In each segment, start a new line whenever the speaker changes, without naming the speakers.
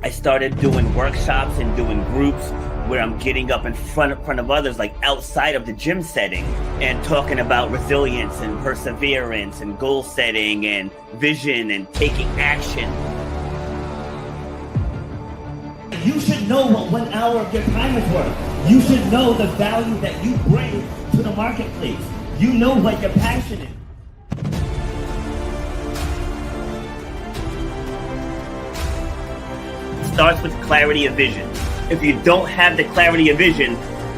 I started doing workshops and doing groups where I'm getting up in front of others, like outside of the gym setting, and talking about resilience and perseverance and goal setting and vision and taking action.
You should know what 1 hour of your time is worth. You should know the value that you bring to the marketplace. You know what your passion is.
Starts with clarity of vision. If you don't have the clarity of vision,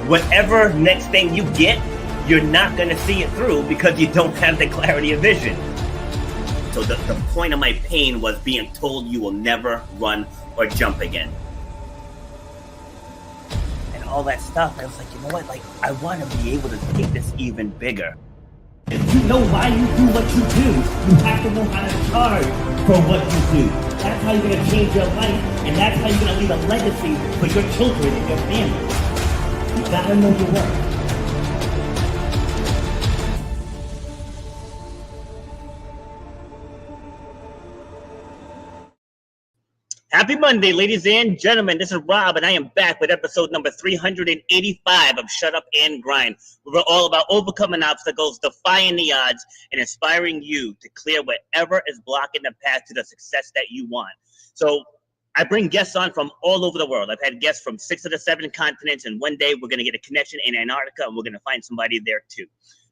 whatever next thing you get, you're not going to see it through because you don't have the clarity of vision. So the point of my pain was being told you will never run or jump again. And all that stuff, I was like, you know what? Like, I want to be able to take this even bigger.
If you know why you do what you do, you have to know how to charge for what you do. That's how you're going to change your life, and that's how you're going to leave a legacy for your children and your family. You got to know your worth.
Happy Monday, ladies and gentlemen. This is Rob, and I am back with episode number 385 of Shut Up and Grind. We're all about overcoming obstacles, defying the odds, and inspiring you to clear whatever is blocking the path to the success that you want. So I bring guests on from all over the world. I've had guests from 6 of the 7 continents, and one day we're going to get a connection in Antarctica, and we're going to find somebody there too.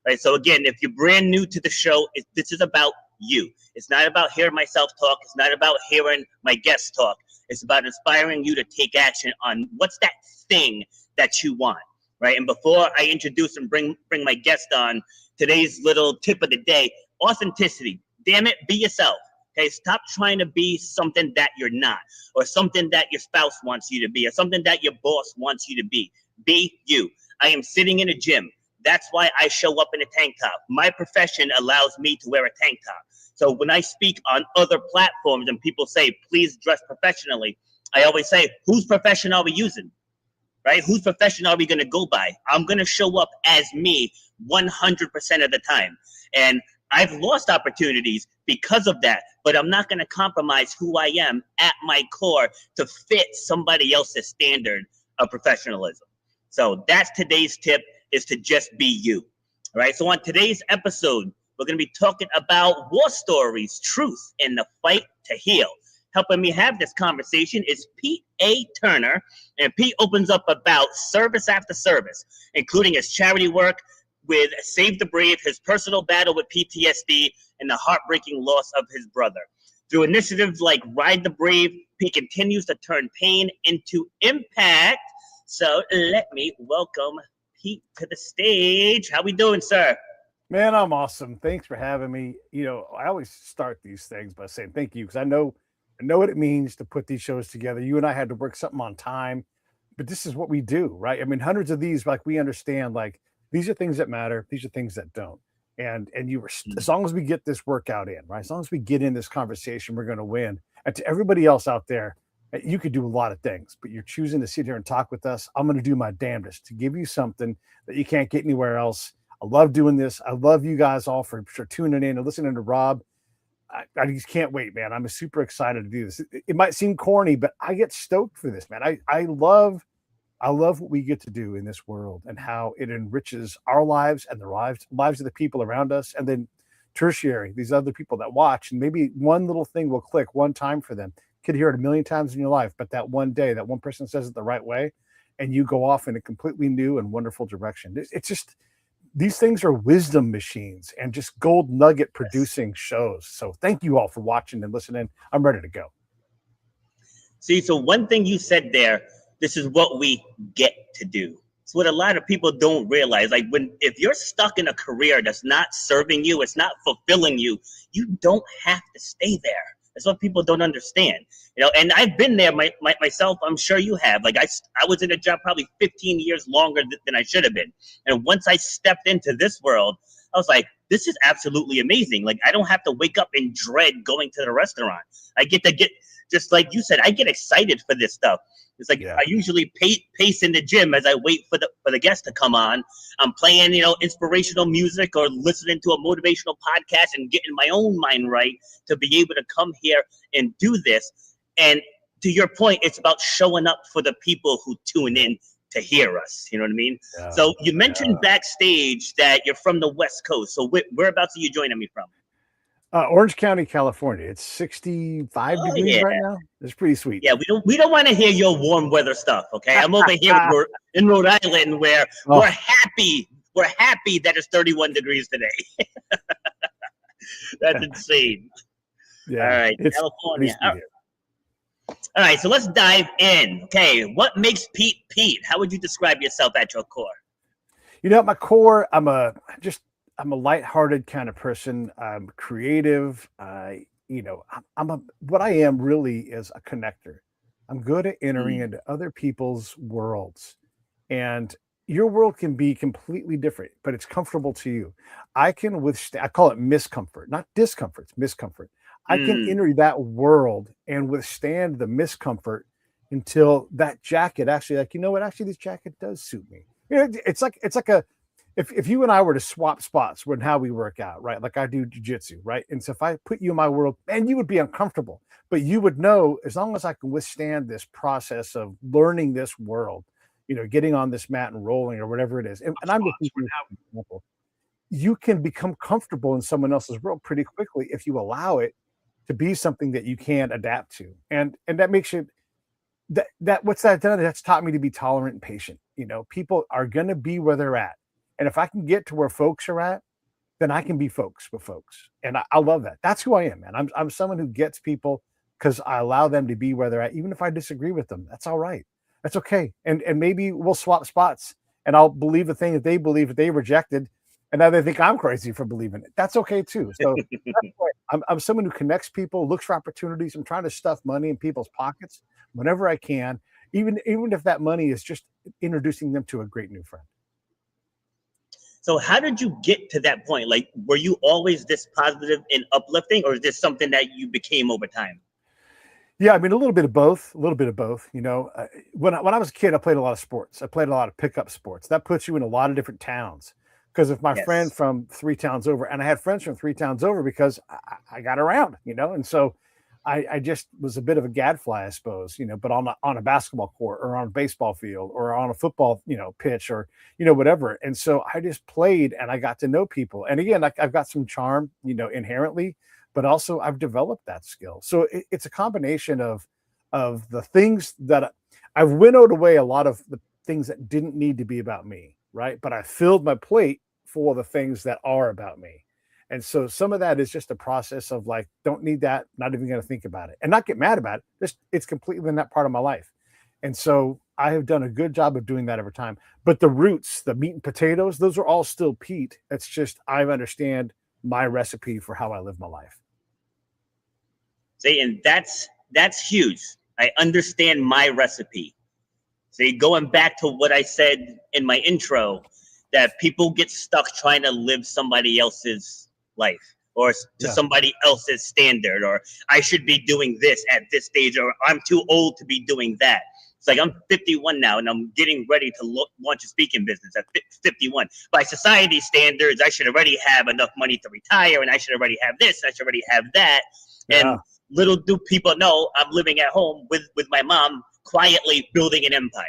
Right, so again, if you're brand new to the show, this is about you. It's not about hearing myself talk. It's not about hearing my guests talk. It's about inspiring you to take action on what's that thing that you want, right? And before I introduce and bring my guest on, today's little tip of the day, authenticity. Damn it, be yourself. Okay, stop trying to be something that you're not, or something that your spouse wants you to be, or something that your boss wants you to be. Be you. I am sitting in a gym. That's why I show up in a tank top. My profession allows me to wear a tank top. So when I speak on other platforms and people say, please dress professionally, I always say, whose profession are we using? Right? Whose profession are we going to go by? I'm going to show up as me 100% of the time. And I've lost opportunities because of that, but I'm not going to compromise who I am at my core to fit somebody else's standard of professionalism. So that's today's tip, is to just be you. All right. So on today's episode, we're going to be talking about war stories, truth, and the fight to heal. Helping me have this conversation is Pete A. Turner, and Pete opens up about service after service, including his charity work with Save the Brave, his personal battle with PTSD, and the heartbreaking loss of his brother. Through initiatives like Ride the Brave, Pete continues to turn pain into impact. So let me welcome Pete to the stage. How we doing, sir?
Man, I'm awesome. Thanks for having me. You know, I always start these things by saying thank you, because I know what it means to put these shows together. You and I had to work something on time, but this is what we do, right? I mean, hundreds of these, like, we understand, like, these are things that matter. These are things that don't. And you were, as long as we get this workout in, right? As long as we get in this conversation, we're going to win. And to everybody else out there, you could do a lot of things, but you're choosing to sit here and talk with us. I'm going to do my damnedest to give you something that you can't get anywhere else. I love doing this. I love you guys all for tuning in and listening to Rob. I just can't wait, man. I'm super excited to do this. It might seem corny, but I get stoked for this, man. I love what we get to do in this world and how it enriches our lives and the lives of the people around us. And then tertiary, these other people that watch, and maybe one little thing will click one time for them. You could hear it a million times in your life, but that one day, that one person says it the right way, and you go off in a completely new and wonderful direction. It's just, these things are wisdom machines and just gold nugget producing shows. So thank you all for watching and listening. I'm ready to go.
See, so one thing you said there, this is what we get to do. It's what a lot of people don't realize. Like, if you're stuck in a career that's not serving you, it's not fulfilling you, you don't have to stay there. That's what people don't understand, you know. And I've been there myself. I'm sure you have. Like, I was in a job probably 15 years longer than I should have been. And once I stepped into this world, I was like, this is absolutely amazing. Like, I don't have to wake up in dread going to the restaurant. I get to just like you said, I get excited for this stuff. It's like, I usually pace in the gym as I wait for the guest to come on. I'm playing, you know, inspirational music or listening to a motivational podcast and getting my own mind right to be able to come here and do this. And to your point, it's about showing up for the people who tune in to hear us. You know what I mean?
Yeah.
So you mentioned backstage that you're from the West Coast. So whereabouts are you joining me from?
Orange County, California. It's 65 degrees right now. It's pretty sweet.
Yeah, we don't want to hear your warm weather stuff. Okay, I'm over here in Rhode Island where we're happy. We're happy that it's 31 degrees today. That's insane.
Yeah.
All right, California. All right, so let's dive in. Okay, what makes Pete Pete? How would you describe yourself at your core?
You know, at my core, I'm a lighthearted kind of person. I'm creative. What I am really is a connector. I'm good at entering into other people's worlds, and your world can be completely different, but it's comfortable to you. I can withstand. I call it miscomfort, not discomfort. It's miscomfort. I can enter that world and withstand the miscomfort until that jacket actually, like, you know what? Actually, this jacket does suit me. You know, it's like if you and I were to swap spots when how we work out, right? Like I do jujitsu, right? And so if I put you in my world, man, you would be uncomfortable, but you would know as long as I can withstand this process of learning this world, you know, getting on this mat and rolling or whatever it is. And I'm just using an example. You can become comfortable in someone else's world pretty quickly if you allow it to be something that you can adapt to. And that makes you that what's that done? That's taught me to be tolerant and patient. You know, people are gonna be where they're at. And if I can get to where folks are at, then I can be folks with folks. And I love that. That's who I am, man. I'm someone who gets people because I allow them to be where they're at. Even if I disagree with them, that's all right. That's okay. And maybe we'll swap spots and I'll believe the thing that they believe that they rejected. And now they think I'm crazy for believing it. That's okay too. So that's why I'm someone who connects people, looks for opportunities. I'm trying to stuff money in people's pockets whenever I can, even if that money is just introducing them to a great new friend.
So how did you get to that point? Like, were you always this positive and uplifting, or is this something that you became over time?
Yeah, I mean, a little bit of both. You know, when I was a kid, I played a lot of sports. I played a lot of pickup sports. That puts you in a lot of different towns. Because if my friend from 3 towns over, and I had friends from 3 towns over because I got around, you know, and so I just was a bit of a gadfly, I suppose, you know, but on a basketball court or on a baseball field or on a football, you know, pitch or, you know, whatever. And so I just played and I got to know people. And again, I've got some charm, you know, inherently, but also I've developed that skill. So it's a combination of the things that I've winnowed away a lot of the things that didn't need to be about me. Right. But I filled my plate for the things that are about me. And so some of that is just a process of like, don't need that, not even going to think about it and not get mad about it. Just it's completely not part of my life. And so I have done a good job of doing that over time. But the roots, the meat and potatoes, those are all still Pete. It's just I understand my recipe for how I live my life.
See, and that's huge. I understand my recipe. See, going back to what I said in my intro, that people get stuck trying to live somebody else's life or to somebody else's standard, or I should be doing this at this stage, or I'm too old to be doing that. It's like I'm 51 now and I'm getting ready to launch a speaking business at 51. By society standards, I should already have enough money to retire and I should already have this, I should already have that. And little do people know I'm living at home with my mom, quietly building an empire.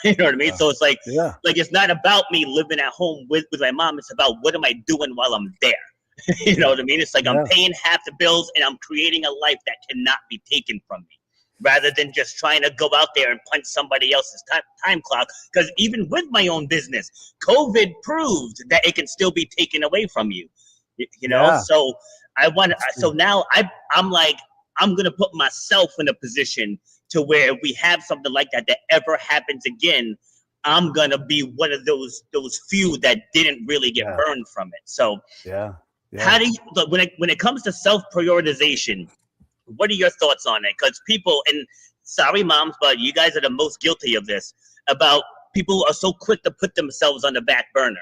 You know what I mean? So it's like, like it's not about me living at home with my mom. It's about what am I doing while I'm there? You know what I mean? It's like I'm paying half the bills and I'm creating a life that cannot be taken from me, rather than just trying to go out there and punch somebody else's time clock. Because even with my own business, COVID proved that it can still be taken away from you. You know? So so now I'm like, I'm going to put myself in a position to where we have something like that ever happens again, I'm going to be one of those few that didn't really get burned from it. So how do you, when it comes to self-prioritization, what are your thoughts on it? Because people, and sorry moms, but you guys are the most guilty of this, about people are so quick to put themselves on the back burner,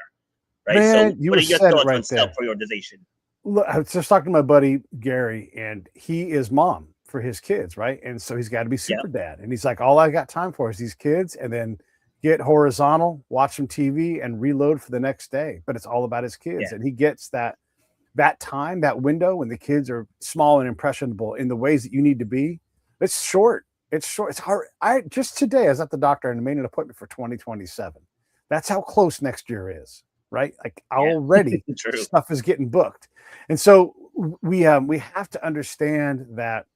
right?
Man,
so what are your thoughts on self-prioritization?
Look, I was just talking to my buddy Gary, and he is mom for his kids, right? And so he's got to be super dad. And he's like, all I got time for is these kids, and then get horizontal, watch some TV, and reload for the next day. But it's all about his kids. And he gets that time, that window when the kids are small and impressionable in the ways that you need to be. It's short. It's short. It's hard. I just today I was at the doctor and made an appointment for 2027. That's how close next year is, right? Like
Yeah.
already
True.
stuff is getting booked. And so we have to understand that,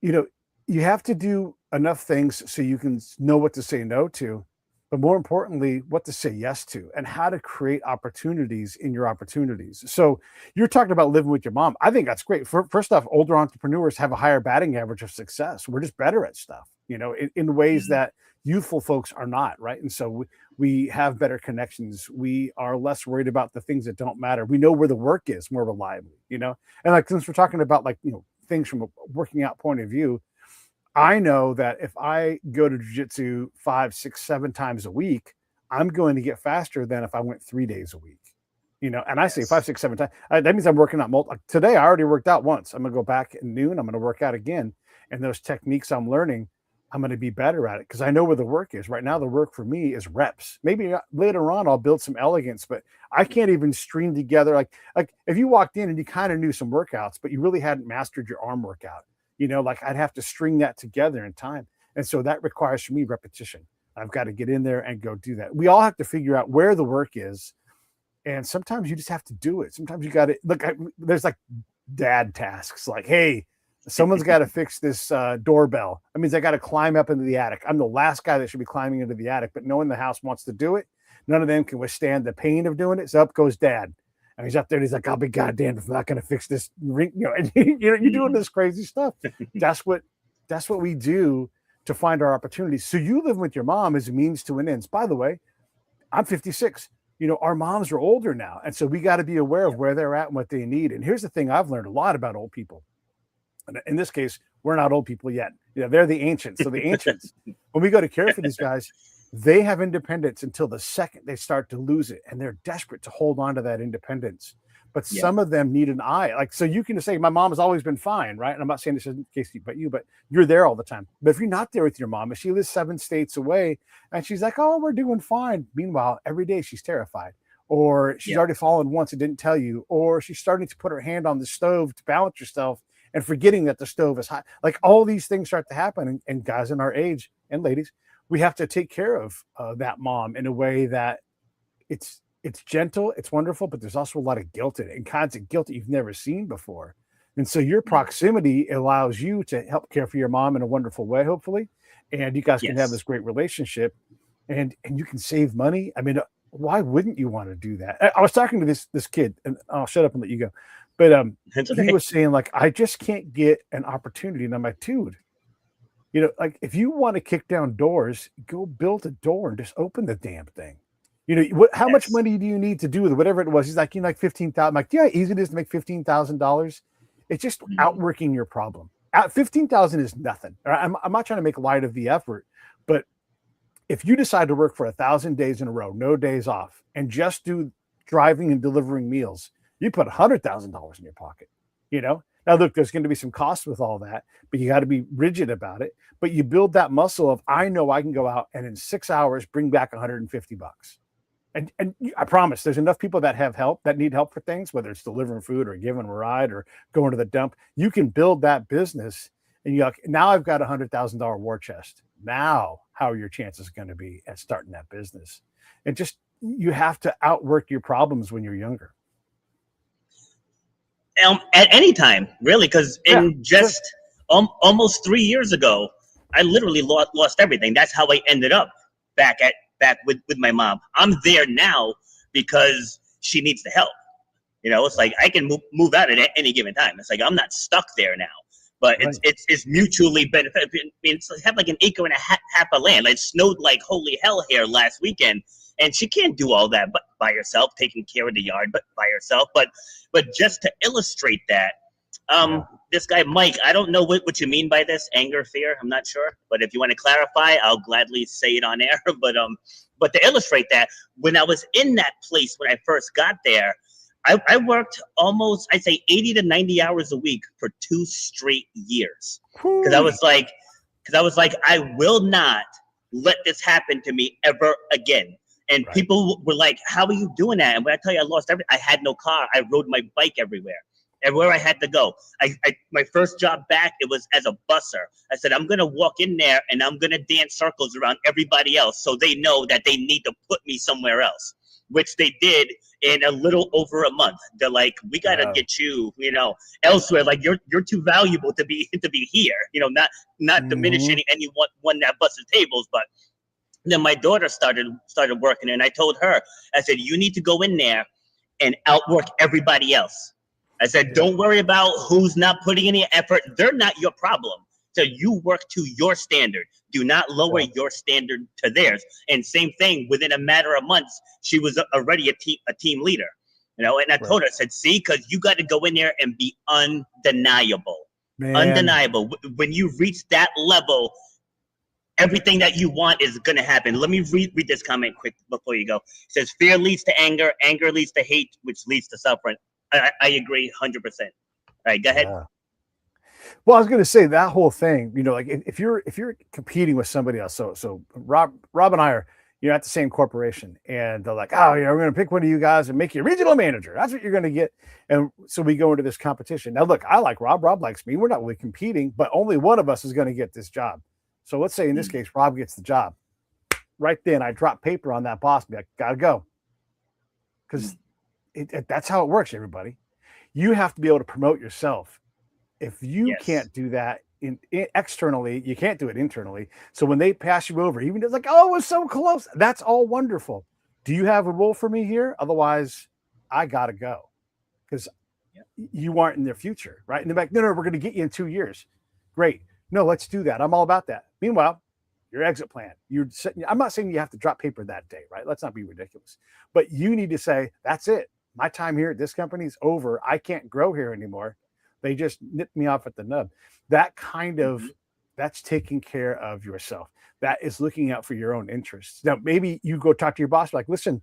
you know, you have to do enough things so you can know what to say no to, but more importantly, what to say yes to and how to create opportunities in your opportunities. So you're talking about living with your mom. I think that's great. First off, older entrepreneurs have a higher batting average of success. We're just better at stuff, you know, in ways that youthful folks are not, right? And so we have better connections. We are less worried about the things that don't matter. We know where the work is more reliably, you know? And like, since we're talking about like, you know, things from a working out point of view, I know that if I go to jiu-jitsu 5, 6, 7 times a week, I'm going to get faster than if I went 3 days a week. You know, and I say 5, 6, 7 times. That means I'm working out today. I already worked out once. I'm going to go back at noon. I'm going to work out again. And those techniques I'm learning, I'm going to be better at it because I know where the work is. Right now, the work for me is reps. Maybe later on I'll build some elegance, but I can't even string together. Like if you walked in and you kind of knew some workouts, but you really hadn't mastered your arm workout. You know, like I'd have to string that together in time. And so that requires for me repetition. I've got to get in there and go do that. We all have to figure out where the work is. And sometimes you just have to do it. Sometimes you got to look, there's like dad tasks like, hey, someone's got to fix this doorbell. That means I got to climb up into the attic. I'm the last guy that should be climbing into the attic, but no one in the house wants to do it. None of them can withstand the pain of doing it. So up goes dad. And he's up there and he's like, I'll be goddamn if I'm not going to fix this ring. You know, and you're doing this crazy stuff. That's what we do to find our opportunities. So you living with your mom is a means to an end. By the way, I'm 56. You know, our moms are older now. And so we got to be aware of where they're at and what they need. And here's the thing I've learned a lot about old people. And in this case, we're not old people yet. You know, they're the ancients. So the ancients, when we go to care for these guys, they have independence until the second they start to lose it. And they're desperate to hold on to that independence. But some of them need an eye. Like, so you can say, my mom has always been fine, right? And I'm not saying this in case but you're there all the time. But if you're not there with your mom, if she lives 7 states away and she's like, oh, we're doing fine. Meanwhile, every day she's terrified. Or she's already fallen once and didn't tell you. Or she's starting to put her hand on the stove to balance herself and forgetting that the stove is hot. Like all these things start to happen. And guys in our age and ladies, we have to take care of that mom in a way that it's gentle, it's wonderful, but there's also a lot of guilt in it and kinds of guilt that you've never seen before. And so your proximity allows you to help care for your mom in a wonderful way, hopefully. And you guys can have this great relationship and you can save money. I mean, why wouldn't you want to do that? I was talking to this kid, and I'll shut up and let you go. But he was saying, like, I just can't get an opportunity. And I'm like, dude, you know, like if you want to kick down doors, go build a door and just open the damn thing. You know, how much money do you need to do with it? Whatever it was. He's like, you know, like 15,000. I'm like, yeah, easy it is to make $15,000. It's just outworking your problem. 15,000 is nothing. I'm not trying to make light of the effort, but if you decide to work for 1,000 days in a row, no days off, and just do driving and delivering meals, you put $100,000 in your pocket. You know, now look, there's going to be some costs with all that, but you got to be rigid about it. But you build that muscle of, I know I can go out and in 6 hours bring back $150. And I promise there's enough people that have help, that need help for things, whether it's delivering food or giving a ride or going to the dump. You can build that business and you're like, now I've got $100,000 war chest. Now, how are your chances going to be at starting that business? And just, you have to outwork your problems when you're younger.
At any time, really, because almost 3 years ago, I literally lost everything. That's how I ended up back with my mom. I'm there now because she needs the help. You know, it's like I can move out at any given time. It's like I'm not stuck there now. But it's mutually beneficial. I mean, it's have like an acre and a half of land. It snowed like holy hell here last weekend, and she can't do all that by herself, taking care of the yard by herself. But just to illustrate that, this guy Mike, I don't know what you mean by this anger, fear. I'm not sure, but if you want to clarify, I'll gladly say it on air. But to illustrate that, when I was in that place when I first got there, I worked almost, I'd say 80 to 90 hours a week for 2 straight years. Because I was like, I will not let this happen to me ever again. And people were like, how are you doing that? And when I tell you I lost everything, I had no car. I rode my bike everywhere. everywhere I had to go. My first job back, it was as a busser. I said, I'm going to walk in there and I'm going to dance circles around everybody else so they know that they need to put me somewhere else, which they did in a little over a month. They're like, we got to get you, elsewhere. Like you're too valuable to be here, not diminishing anyone that busted tables, but then my daughter started working, and I told her, I said, you need to go in there and outwork everybody else. I said, don't worry about who's not putting any effort. They're not your problem. So you work to your standard. Do not lower your standard to theirs. And same thing, within a matter of months, she was already a team leader. And I told her, I said, see, because you got to go in there and be undeniable. Man. Undeniable. When you reach that level, everything that you want is going to happen. Let me read this comment quick before you go. It says, fear leads to anger. Anger leads to hate, which leads to suffering. I agree 100%. All right, go ahead.
Yeah. Well, I was going to say that whole thing, like if you're competing with somebody else. So Rob and I are, at the same corporation, and they're like, oh, we're going to pick one of you guys and make you a regional manager. That's what you're going to get. And so we go into this competition. Now, look, I like Rob. Rob likes me. We're not really competing, but only one of us is going to get this job. So let's say in this case, Rob gets the job. Right then, I drop paper on that boss and be like, gotta go. Because that's how it works, everybody. You have to be able to promote yourself. If you can't do that externally, you can't do it internally. So when they pass you over, even it's like, oh, it was so close. That's all wonderful. Do you have a role for me here? Otherwise, I gotta go. Because you aren't in their future, right? And they're like, no, we're going to get you in 2 years. Great. No, let's do that. I'm all about that. Meanwhile, your exit plan. I'm not saying you have to drop paper that day, right? Let's not be ridiculous. But you need to say, that's it. My time here at this company is over. I can't grow here anymore. They just nipped me off at the nub. That kind of, that's taking care of yourself. That is looking out for your own interests. Now, maybe you go talk to your boss, like, listen,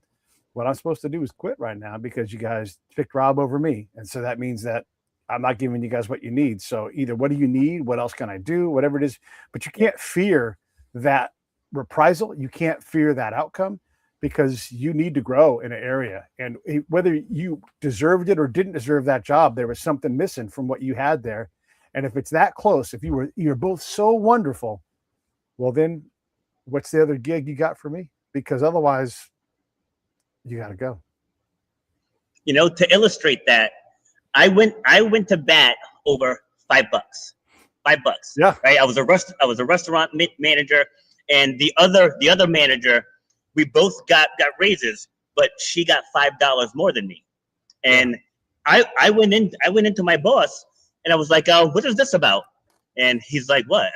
what I'm supposed to do is quit right now because you guys picked Rob over me. And so that means that I'm not giving you guys what you need. So either what do you need? What else can I do? Whatever it is. But you can't fear that reprisal. You can't fear that outcome because you need to grow in an area. And whether you deserved it or didn't deserve that job, there was something missing from what you had there. And if it's that close, if you're both so wonderful, well, then what's the other gig you got for me? Because otherwise you got to go.
To illustrate that, I went to bat over $5. $5.
Yeah.
Right. I was a restaurant manager, and the other manager, we both got raises, but she got $5 more than me. And I went into my boss and I was like, oh, what is this about? And he's like, what?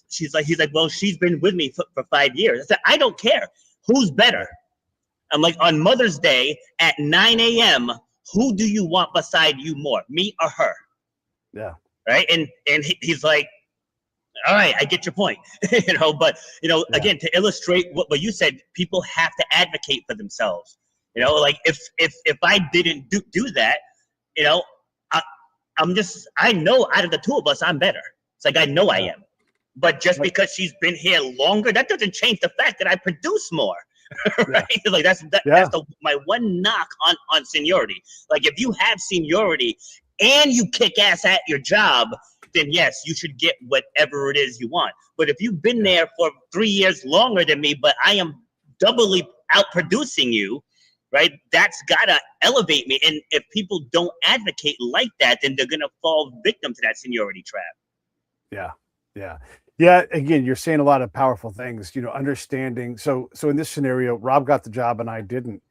He's like, well, she's been with me for 5 years. I said, I don't care. Who's better? I'm like, on Mother's Day at 9 a.m., who do you want beside you more, me or her?
Yeah.
Right. And he's like, all right, I get your point. But again, to illustrate what you said, people have to advocate for themselves. Like if I didn't do that, I know out of the two of us, I'm better. It's like, I know I am. But just because she's been here longer, that doesn't change the fact that I produce more. Right? Like that's my one knock on seniority. Like if you have seniority and you kick ass at your job, then yes, you should get whatever it is you want. But if you've been there for 3 years longer than me, but I am doubly outproducing you, right? That's gotta elevate me. And if people don't advocate like that, then they're gonna fall victim to that seniority trap.
Yeah. Again, you're saying a lot of powerful things, understanding. So in this scenario, Rob got the job and I didn't.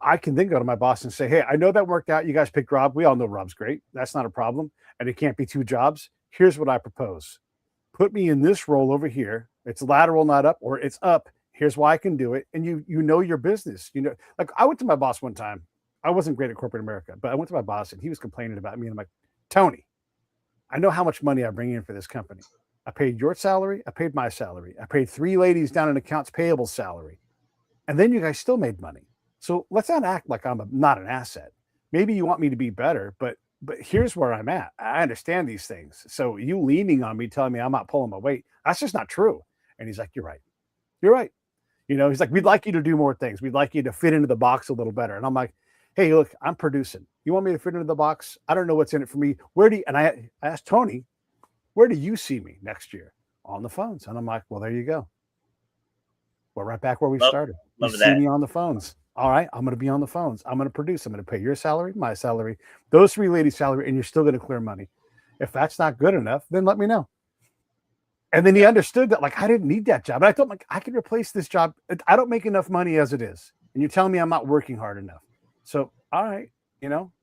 I can then go to my boss and say, hey, I know that worked out. You guys picked Rob. We all know Rob's great. That's not a problem. And it can't be 2 jobs. Here's what I propose. Put me in this role over here. It's lateral, not up, or it's up. Here's why I can do it. And you know your business. Like I went to my boss one time. I wasn't great at corporate America, but I went to my boss and he was complaining about me. And I'm like, Tony, I know how much money I bring in for this company. I paid your salary. I paid my salary. I paid 3 ladies down in accounts payable salary. And then you guys still made money. So let's not act like I'm not an asset. Maybe you want me to be better, but here's where I'm at. I understand these things. So you leaning on me, telling me I'm not pulling my weight, that's just not true. And he's like, you're right. You're right. He's like, we'd like you to do more things. We'd like you to fit into the box a little better. And I'm like, Hey, look, I'm producing. You want me to fit into the box? I don't know what's in it for me. And I asked Tony, where do you see me next year? On the phones. And I'm like, well, there you go. We're right back where we started. You
Love
see
that.
me on the phones. All right, I'm going to be on the phones. I'm going to produce. I'm going to pay your salary, my salary, those three ladies' salary, and you're still going to clear money. If that's not good enough, then let me know. And then he understood that, like, I didn't need that job. And I told him, like, I can replace this job. I don't make enough money as it is. And you're telling me I'm not working hard enough. So, all right,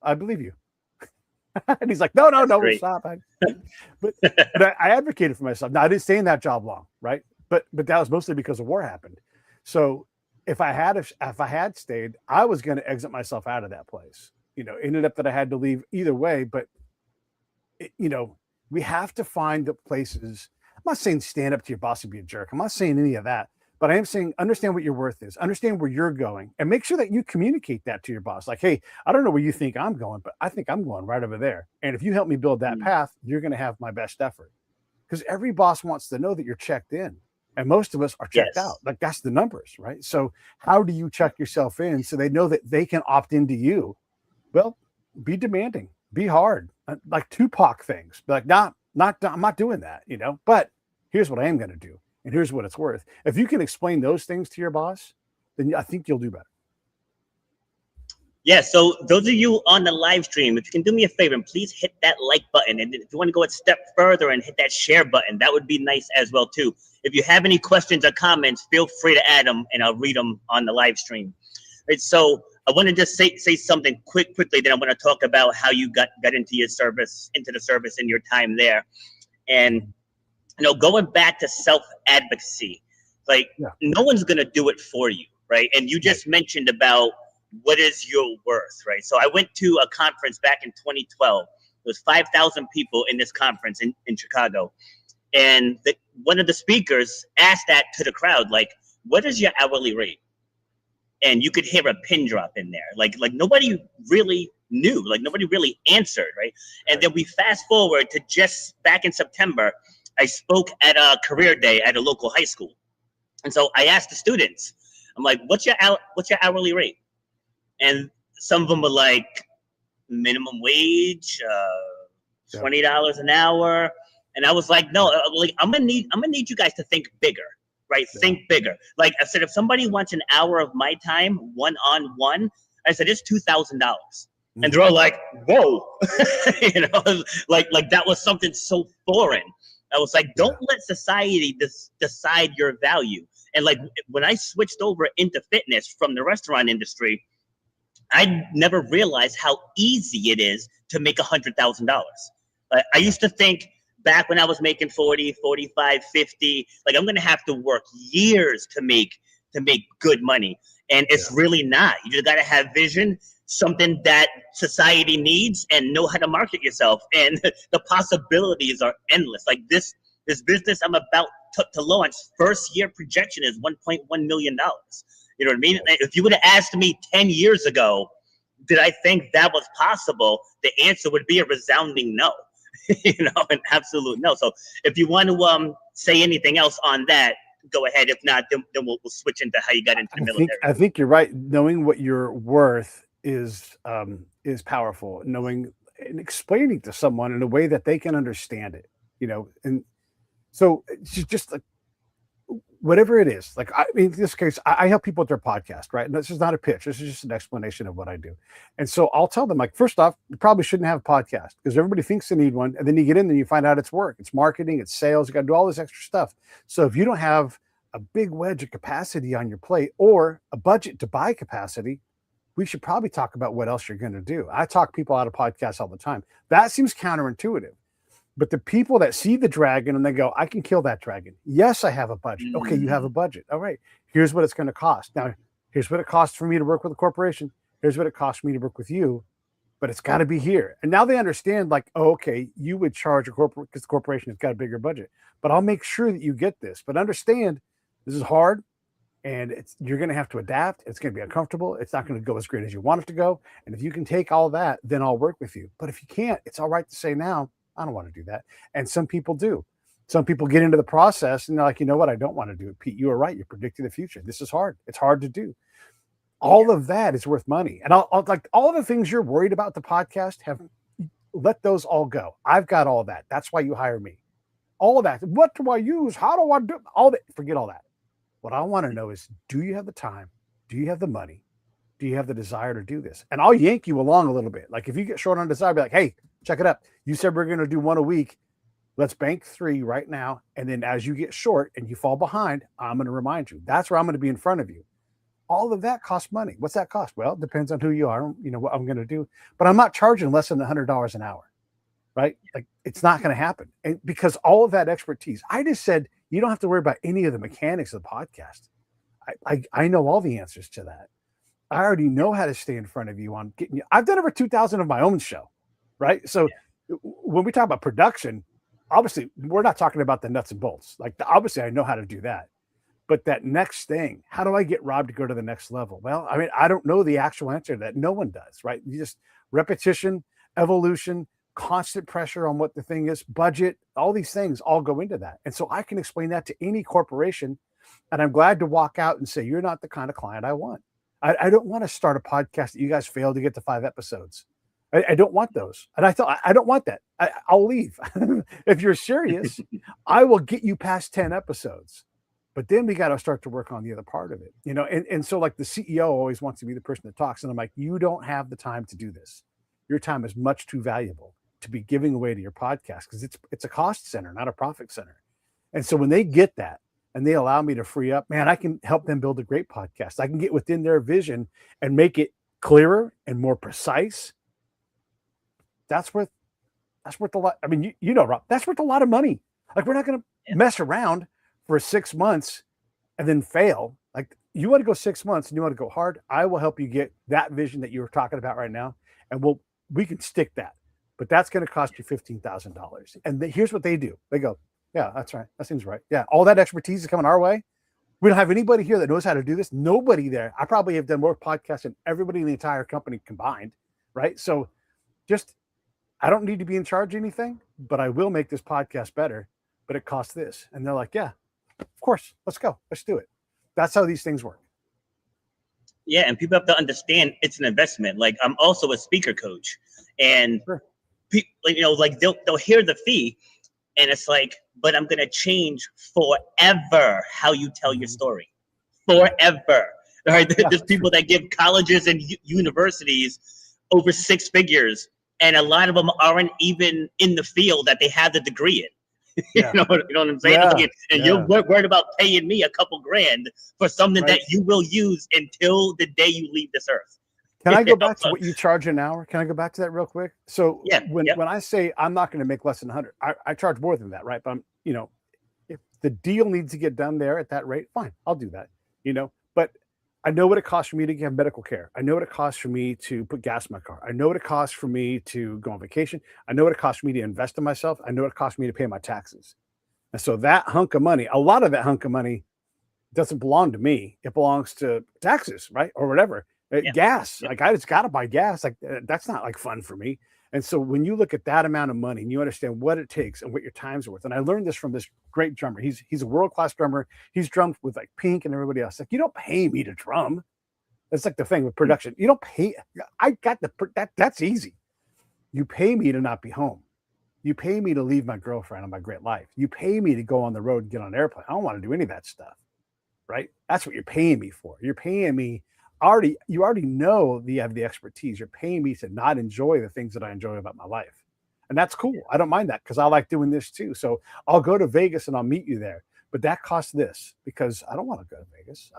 I believe you. And he's like, no,
Great.
stop. But I advocated for myself. Now, I didn't stay in that job long, right? But that was mostly because the war happened. So if I had stayed, I was going to exit myself out of that place. Ended up that I had to leave either way. But we have to find the places. I'm not saying stand up to your boss and be a jerk. I'm not saying any of that. But I am saying understand what your worth is, understand where you're going, and make sure that you communicate that to your boss. Like, hey, I don't know where you think I'm going, but I think I'm going right over there. And if you help me build that path, you're going to have my best effort. Because every boss wants to know that you're checked in. And most of us are checked out. Like, that's the numbers, right? So how do you check yourself in so they know that they can opt into you? Well, be demanding, be hard, like Tupac things. Be like, I'm not doing that, but here's what I am going to do. And here's what it's worth. If you can explain those things to your boss, then I think you'll do better.
Yeah, so those of you on the live stream, if you can do me a favor, and please hit that like button. And if you want to go a step further and hit that share button, that would be nice as well, too. If you have any questions or comments, feel free to add them, and I'll read them on the live stream. Right, so I want to just say something quickly, then I want to talk about how you got into the service and your time there. And going back to self-advocacy, like no one's going to do it for you, right? And you just mentioned about what is your worth, right? So I went to a conference back in 2012. There was 5,000 people in this conference in Chicago. And one of the speakers asked that to the crowd, like, what is your hourly rate? And you could hear a pin drop in there. Like nobody really knew, like nobody really answered, right? And then we fast forward to just back in September, I spoke at a career day at a local high school. And so I asked the students, I'm like, what's your hourly rate? And some of them were like, minimum wage, $20 an hour. And I was like, no, like I'm gonna need you guys to think bigger, right? Yeah. Think bigger. Like I said, if somebody wants an hour of my time, one-on-one, I said it's $2,000. And they're all like, whoa, like that was something so foreign. I was like, don't let society decide your value. And like when I switched over into fitness from the restaurant industry, I never realized how easy it is to make $100,000. I used to think back when I was making 40, 45, 50, like I'm going to have to work years to make good money. And it's really not. You just got to have vision, something that society needs, and know how to market yourself. And the possibilities are endless. Like this business I'm about to launch, first year projection is $1.1 million. You know what I mean? If you would have asked me 10 years ago, did I think that was possible? The answer would be a resounding no. An absolute no. So if you want to say anything else on that, go ahead. If not, then we'll switch into how you got into the military.
I think you're right. Knowing what you're worth is powerful. Knowing and explaining to someone in a way that they can understand it. And so just like whatever it is, like in this case, I help people with their podcast, right? And this is not a pitch. This is just an explanation of what I do. And so I'll tell them, like, first off, you probably shouldn't have a podcast because everybody thinks they need one. And then you get in there and you find out it's work. It's marketing. It's sales. You got to do all this extra stuff. So if you don't have a big wedge of capacity on your plate or a budget to buy capacity, we should probably talk about what else you're going to do. I talk people out of podcasts all the time. That seems counterintuitive. But the people that see the dragon and they go, I can kill that dragon. Yes, I have a budget. Okay, you have a budget. All right. Here's what it's going to cost. Now, here's what it costs for me to work with a corporation. Here's what it costs for me to work with you. But it's got to be here. And now they understand, like, oh, okay, you would charge a corporate because the corporation has got a bigger budget. But I'll make sure that you get this. But understand, this is hard. And you're going to have to adapt. It's going to be uncomfortable. It's not going to go as great as you want it to go. And if you can take all that, then I'll work with you. But if you can't, it's all right to say now, I don't want to do that. And some people do. Some people get into the process and they're like, you know what? I don't want to do it. Pete, you are right. You're predicting the future. This is hard. It's hard to do. all of that is worth money. And I'll like all the things you're worried about the podcast, let those all go. I've got all that. That's why you hire me. All of that. What do I use? How do I do all that? Forget all that. What I want to know is, do you have the time? Do you have the money? Do you have the desire to do this? And I'll yank you along a little bit. Like if you get short on desire, be like, hey, check it up. You said we're going to do one a week. Let's bank 3 right now. And then as you get short and you fall behind, I'm going to remind you. That's where I'm going to be in front of you. All of that costs money. What's that cost? Well, it depends on who you are, you know, what I'm going to do. But I'm not charging less than $100 an hour, right? Like it's not going to happen. And because all of that expertise, I just said, you don't have to worry about any of the mechanics of the podcast. I know all the answers to that. I already know how to stay in front of you on getting you. I've done over 2,000 of my own show, right? So when we talk about production, obviously we're not talking about the nuts and bolts. Like obviously I know how to do that. But that next thing, how do I get Rob to go to the next level? Well, I mean, I don't know the actual answer to that. No one does, right? You just repetition, evolution, constant pressure on what the thing is, budget, all these things all go into that. And so I can explain that to any corporation. And I'm glad to walk out and say, you're not the kind of client I want. I don't want to start a podcast that you guys failed to get to 5 episodes. I don't want those. And I thought, I don't want that. I'll leave. If you're serious, I will get you past 10 episodes. But then we got to start to work on the other part of it, you know? And so like the CEO always wants to be the person that talks. And I'm like, you don't have the time to do this. Your time is much too valuable to be giving away to your podcast because it's a cost center, not a profit center. And so when they get that and they allow me to free up, man, I can help them build a great podcast. I can get within their vision and make it clearer and more precise. That's worth a lot. I mean, you know, Rob, that's worth a lot of money. Like we're not going to mess around for 6 months and then fail. Like you want to go 6 months and you want to go hard. I will help you get that vision that you were talking about right now. And we can stick that, but that's going to cost you $15,000. And here's what they do. They go, yeah, that's right. That seems right. Yeah. All that expertise is coming our way. We don't have anybody here that knows how to do this. Nobody there. I probably have done more podcasts than everybody in the entire company combined. Right. So I don't need to be in charge of anything, but I will make this podcast better, but it costs this. And they're like, yeah, of course, let's go. Let's do it. That's how these things work.
Yeah, and people have to understand it's an investment. Like I'm also a speaker coach, and people, you know, like they'll hear the fee, and it's like, but I'm gonna change forever how you tell your story, forever. All right, there's people that give colleges and universities over 6 figures, and a lot of them aren't even in the field that they have the degree in. You know what I'm saying?
Yeah.
And you're worried about paying me a couple grand for something that you will use until the day you leave this earth.
Can I go back to what you charge an hour? Can I go back to that real quick? So when I say I'm not going to make less than 100, I charge more than that, right? But I'm, you know, if the deal needs to get done there at that rate, fine, I'll do that, you know, but I know what it costs for me to have medical care. I know what it costs for me to put gas in my car. I know what it costs for me to go on vacation. I know what it costs for me to invest in myself. I know what it costs me to pay my taxes. And so that hunk of money, a lot of that hunk of money doesn't belong to me. It belongs to taxes, right? Or whatever. Gas. Like I just got to buy gas. Like that's not like fun for me. And so when you look at that amount of money and you understand what it takes and what your time's worth, and I learned this from this great drummer. He's a world-class drummer. He's drummed with like Pink and everybody else. Like you don't pay me to drum. That's like the thing with production. You don't pay. I got that's easy. You pay me to not be home. You pay me to leave my girlfriend and my great life. You pay me to go on the road and get on an airplane. I don't want to do any of that stuff, right? That's what you're paying me for. You're paying me. You already know you have the expertise. You're paying me to not enjoy the things that I enjoy about my life. And that's cool. I don't mind that because I like doing this too. So I'll go to Vegas and I'll meet you there. But that costs this because I don't want to go to Vegas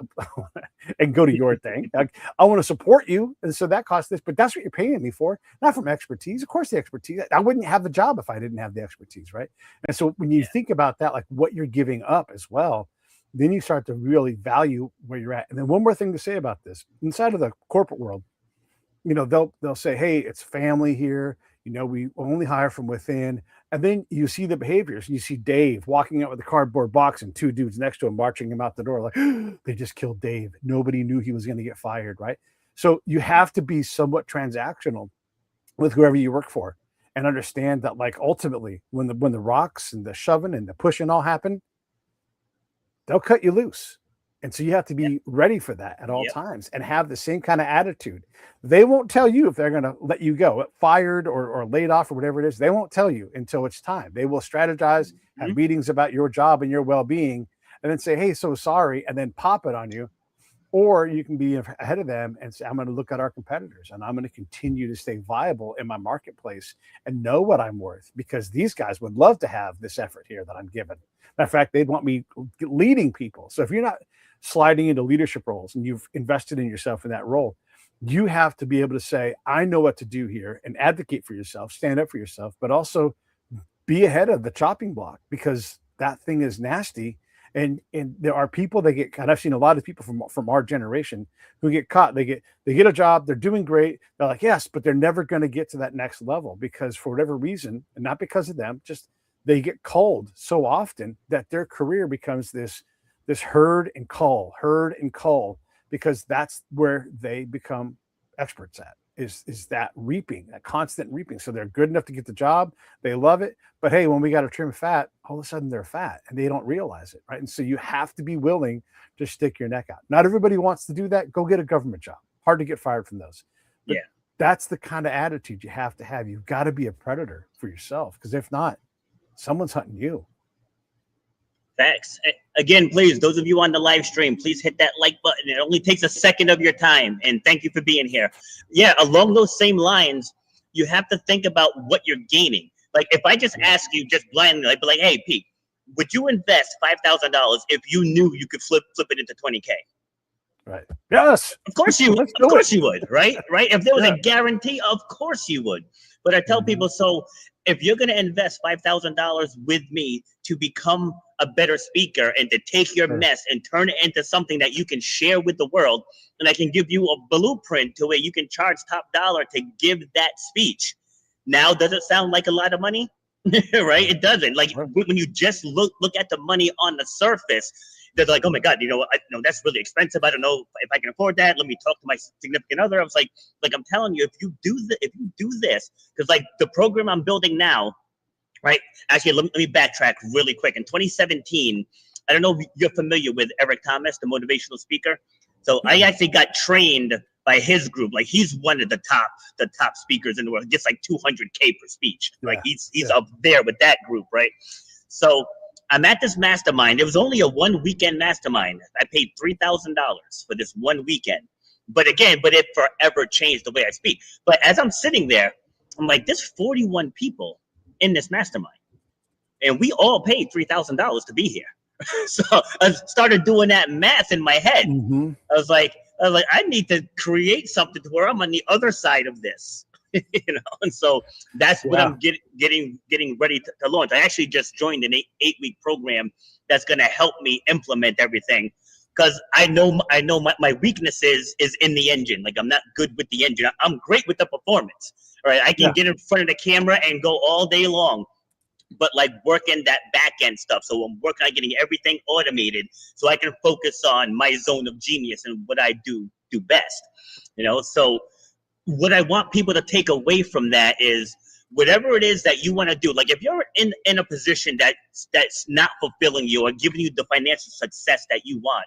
and go to your thing. I want to support you. And so that costs this, but that's what you're paying me for, not from expertise. Of course, the expertise, I wouldn't have the job if I didn't have the expertise, right? And so when you think about that, like what you're giving up as well, then you start to really value where you're at. And then one more thing to say about this, inside of the corporate world, you know, they'll say, hey, it's family here. You know, we only hire from within. And then you see the behaviors. You see Dave walking out with a cardboard box and 2 dudes next to him marching him out the door like, they just killed Dave. Nobody knew he was going to get fired, right? So you have to be somewhat transactional with whoever you work for and understand that, like, ultimately, when the rocks and the shoving and the pushing all happen, they'll cut you loose. And so you have to be ready for that at all
Yep.
times and have the same kind of attitude. They won't tell you if they're going to let you go, fired or laid off or whatever it is. They won't tell you until it's time. They will strategize, have meetings about your job and your well-being, and then say, hey, so sorry, and then pop it on you. Or you can be ahead of them and say, I'm going to look at our competitors and I'm going to continue to stay viable in my marketplace and know what I'm worth, because these guys would love to have this effort here that I'm given. Matter of fact, they'd want me leading people. So if you're not sliding into leadership roles and you've invested in yourself in that role, you have to be able to say, I know what to do here, and advocate for yourself, stand up for yourself, but also be ahead of the chopping block, because that thing is nasty. And there are people that get caught. I've seen a lot of people from our generation who get caught. They get a job, they're doing great. They're like, yes, but they're never going to get to that next level because for whatever reason, and not because of them, just they get culled so often that their career becomes this herd and cull, because that's where they become experts at, is that reaping, that constant reaping. So they're good enough to get the job, they love it, but hey, when we got to trim fat, all of a sudden they're fat and they don't realize it, right? And so you have to be willing to stick your neck out. Not everybody wants to do that. Go get a government job. Hard to get fired from those. But that's the kind of attitude you have to have. You've got to be a predator for yourself, because if not, someone's hunting you.
Facts. Again, please, those of you on the live stream, please hit that like button. It only takes a second of your time. And thank you for being here. Yeah, along those same lines, you have to think about what you're gaining. Like if I just ask you just blindly, I'd be like, hey, Pete, would you invest $5,000 if you knew you could flip it into 20K?
Right. Yes.
Of course you would. Of course you would. Right. Right. If there was a guarantee, of course you would. But I tell people, so if you're going to invest $5,000 with me to become a better speaker and to take your mess and turn it into something that you can share with the world, and I can give you a blueprint to where you can charge top dollar to give that speech. Now, does it sound like a lot of money? Right? It doesn't. Like when you just look at the money on the surface, they're like, oh my God, that's really expensive. I don't know if I can afford that. Let me talk to my significant other. I was like I'm telling you, if you do this, because like the program I'm building now, right? Actually, let me backtrack really quick. In 2017, I don't know if you're familiar with Eric Thomas, the motivational speaker. So I actually got trained by his group. Like he's one of the top speakers in the world. Gets like 200K per speech. Like he's up there with that group, right? So I'm at this mastermind. It was only a 1 weekend mastermind. I paid $3,000 for this 1 weekend. But it forever changed the way I speak. But as I'm sitting there, I'm like, there's 41 people in this mastermind, and we all paid $3,000 to be here. So I started doing that math in my head. I was like, I need to create something to where I'm on the other side of this. And so that's what I'm getting ready to launch. I actually just joined an 8-week program that's going to help me implement everything, because I know my weakness is in the engine. Like I'm not good with the engine. I'm great with the performance. Right? I can get in front of the camera and go all day long, but like working that back end stuff. So I'm working on getting everything automated so I can focus on my zone of genius and what I do best. So what I want people to take away from that is whatever it is that you want to do. Like if you're in a position that's not fulfilling you or giving you the financial success that you want,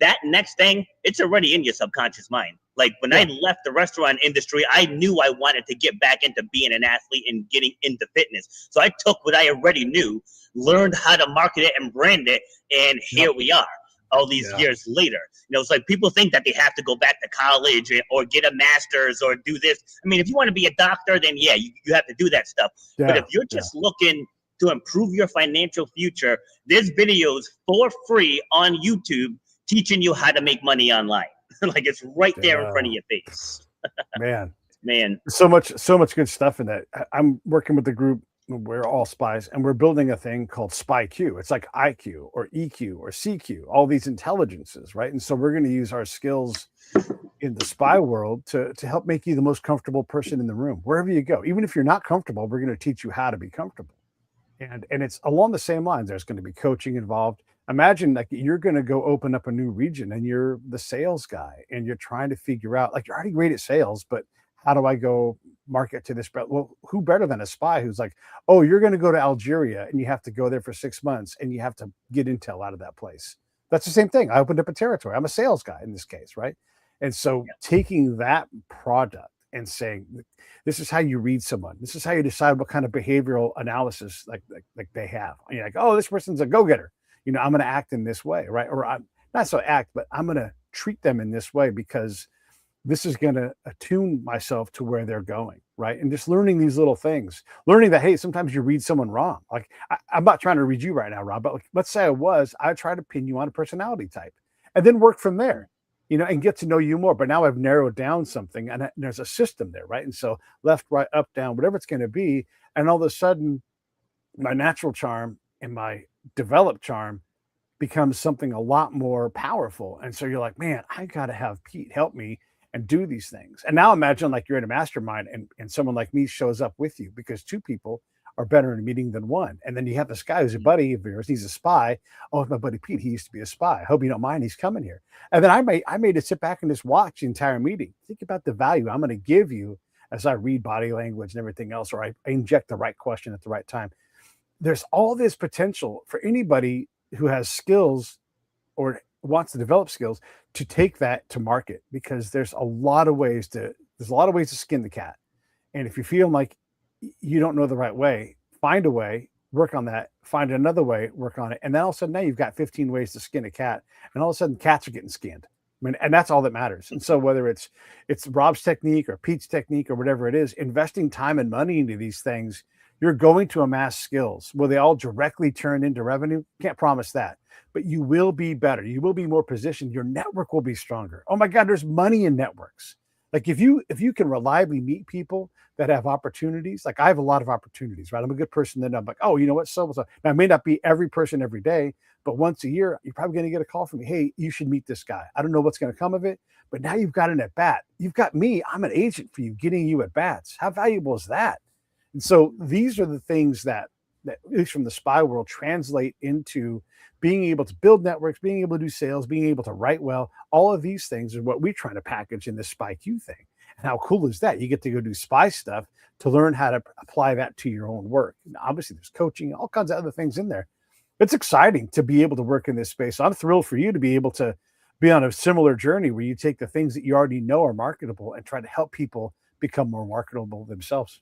that next thing, it's already in your subconscious mind. Like when I left the restaurant industry, I knew I wanted to get back into being an athlete and getting into fitness. So I took what I already knew, learned how to market it and brand it, and here we are all these years later. It's like people think that they have to go back to college or get a master's or do this. I mean, if you want to be a doctor, then you have to do that stuff. But if you're just looking to improve your financial future, there's videos for free on YouTube teaching you how to make money online. Like it's right there in front of your face. Man.
So much good stuff in that. I'm working with the group. We're all spies, and we're building a thing called SpyQ. It's like IQ or EQ or CQ, all these intelligences, right? And so we're going to use our skills in the spy world to help make you the most comfortable person in the room, wherever you go. Even if you're not comfortable, we're going to teach you how to be comfortable. And it's along the same lines. There's going to be coaching involved. Imagine like you're going to go open up a new region and you're the sales guy and you're trying to figure out, like, you're already great at sales, but how do I go market to this? Well, who better than a spy who's like, oh, you're going to go to Algeria and you have to go there for 6 months and you have to get intel out of that place. That's the same thing. I opened up a territory. I'm a sales guy in this case, right? And so taking that product and saying, this is how you read someone. This is how you decide what kind of behavioral analysis like they have. And you're like, oh, this person's a go-getter. I'm going to act in this way, right? Or I'm not so act, but I'm going to treat them in this way because this is going to attune myself to where they're going, right? And just learning these little things, learning that, hey, sometimes you read someone wrong. Like I'm not trying to read you right now, Rob, but like, let's say I try to pin you on a personality type and then work from there, and get to know you more. But now I've narrowed down something and there's a system there, right? And so left, right, up, down, whatever it's going to be. And all of a sudden my natural charm and my developed charm becomes something a lot more powerful. And so you're like, man, I got to have Pete help me and do these things. And now imagine like you're in a mastermind and someone like me shows up with you, because two people are better in a meeting than one. And then you have this guy who's a buddy of yours. He's a spy. Oh, it's my buddy Pete. He used to be a spy. I hope you don't mind. He's coming here. And then I made to sit back and just watch the entire meeting. Think about the value I'm going to give you as I read body language and everything else, or I inject the right question at the right time. There's all this potential for anybody who has skills or wants to develop skills to take that to market, because there's a lot of ways to skin the cat. And if you feel like you don't know the right way, find a way, work on that, find another way, work on it. And then all of a sudden now you've got 15 ways to skin a cat, and all of a sudden cats are getting skinned. I mean, and that's all that matters. And so whether it's Rob's technique or Pete's technique or whatever it is, investing time and money into these things, you're going to amass skills. Will they all directly turn into revenue? Can't promise that, but you will be better. You will be more positioned. Your network will be stronger. Oh my God, there's money in networks. Like if you can reliably meet people that have opportunities, like I have a lot of opportunities, right? I'm a good person. Then I'm like, oh, you know what? So now I may not be every person every day, but once a year, you're probably going to get a call from me. Hey, you should meet this guy. I don't know what's going to come of it, but now you've got an at bat. You've got me. I'm an agent for you, getting you at bats. How valuable is that? And so these are the things that at least from the spy world translate into being able to build networks, being able to do sales, being able to write well. All of these things are what we're trying to package in this Spy Q thing. And how cool is that? You get to go do spy stuff to learn how to apply that to your own work. And obviously there's coaching, all kinds of other things in there. It's exciting to be able to work in this space. So I'm thrilled for you to be able to be on a similar journey where you take the things that you already know are marketable and try to help people become more marketable themselves.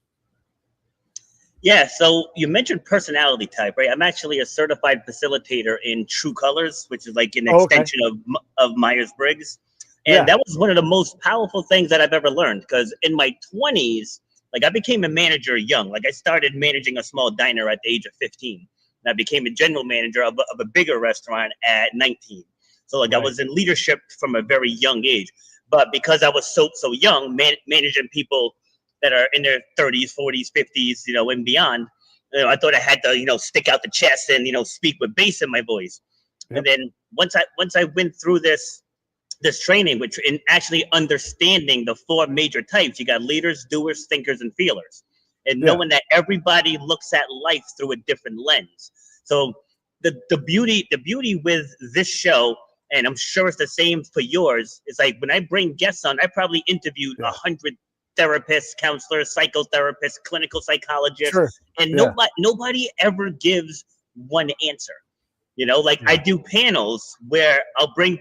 Yeah, so you mentioned personality type, right? I'm actually a certified facilitator in True Colors, which is like an extension of Myers-Briggs. And that was one of the most powerful things that I've ever learned, because in my 20s, like I became a manager young. Like I started managing a small diner at the age of 15. And I became a general manager of a bigger restaurant at 19. So like I was in leadership from a very young age. But because I was so young, managing people that are in their 30s, 40s, 50s, and beyond, I thought I had to, stick out the chest and, speak with bass in my voice. Yep. And then once I went through this training, which in actually understanding the four major types, you got leaders, doers, thinkers, and feelers, and knowing that everybody looks at life through a different lens. So the beauty with this show, and I'm sure it's the same for yours, is like when I bring guests on, I probably interviewed 100 therapists, counselors, psychotherapists, clinical psychologists, and nobody ever gives one answer. I do panels where I'll bring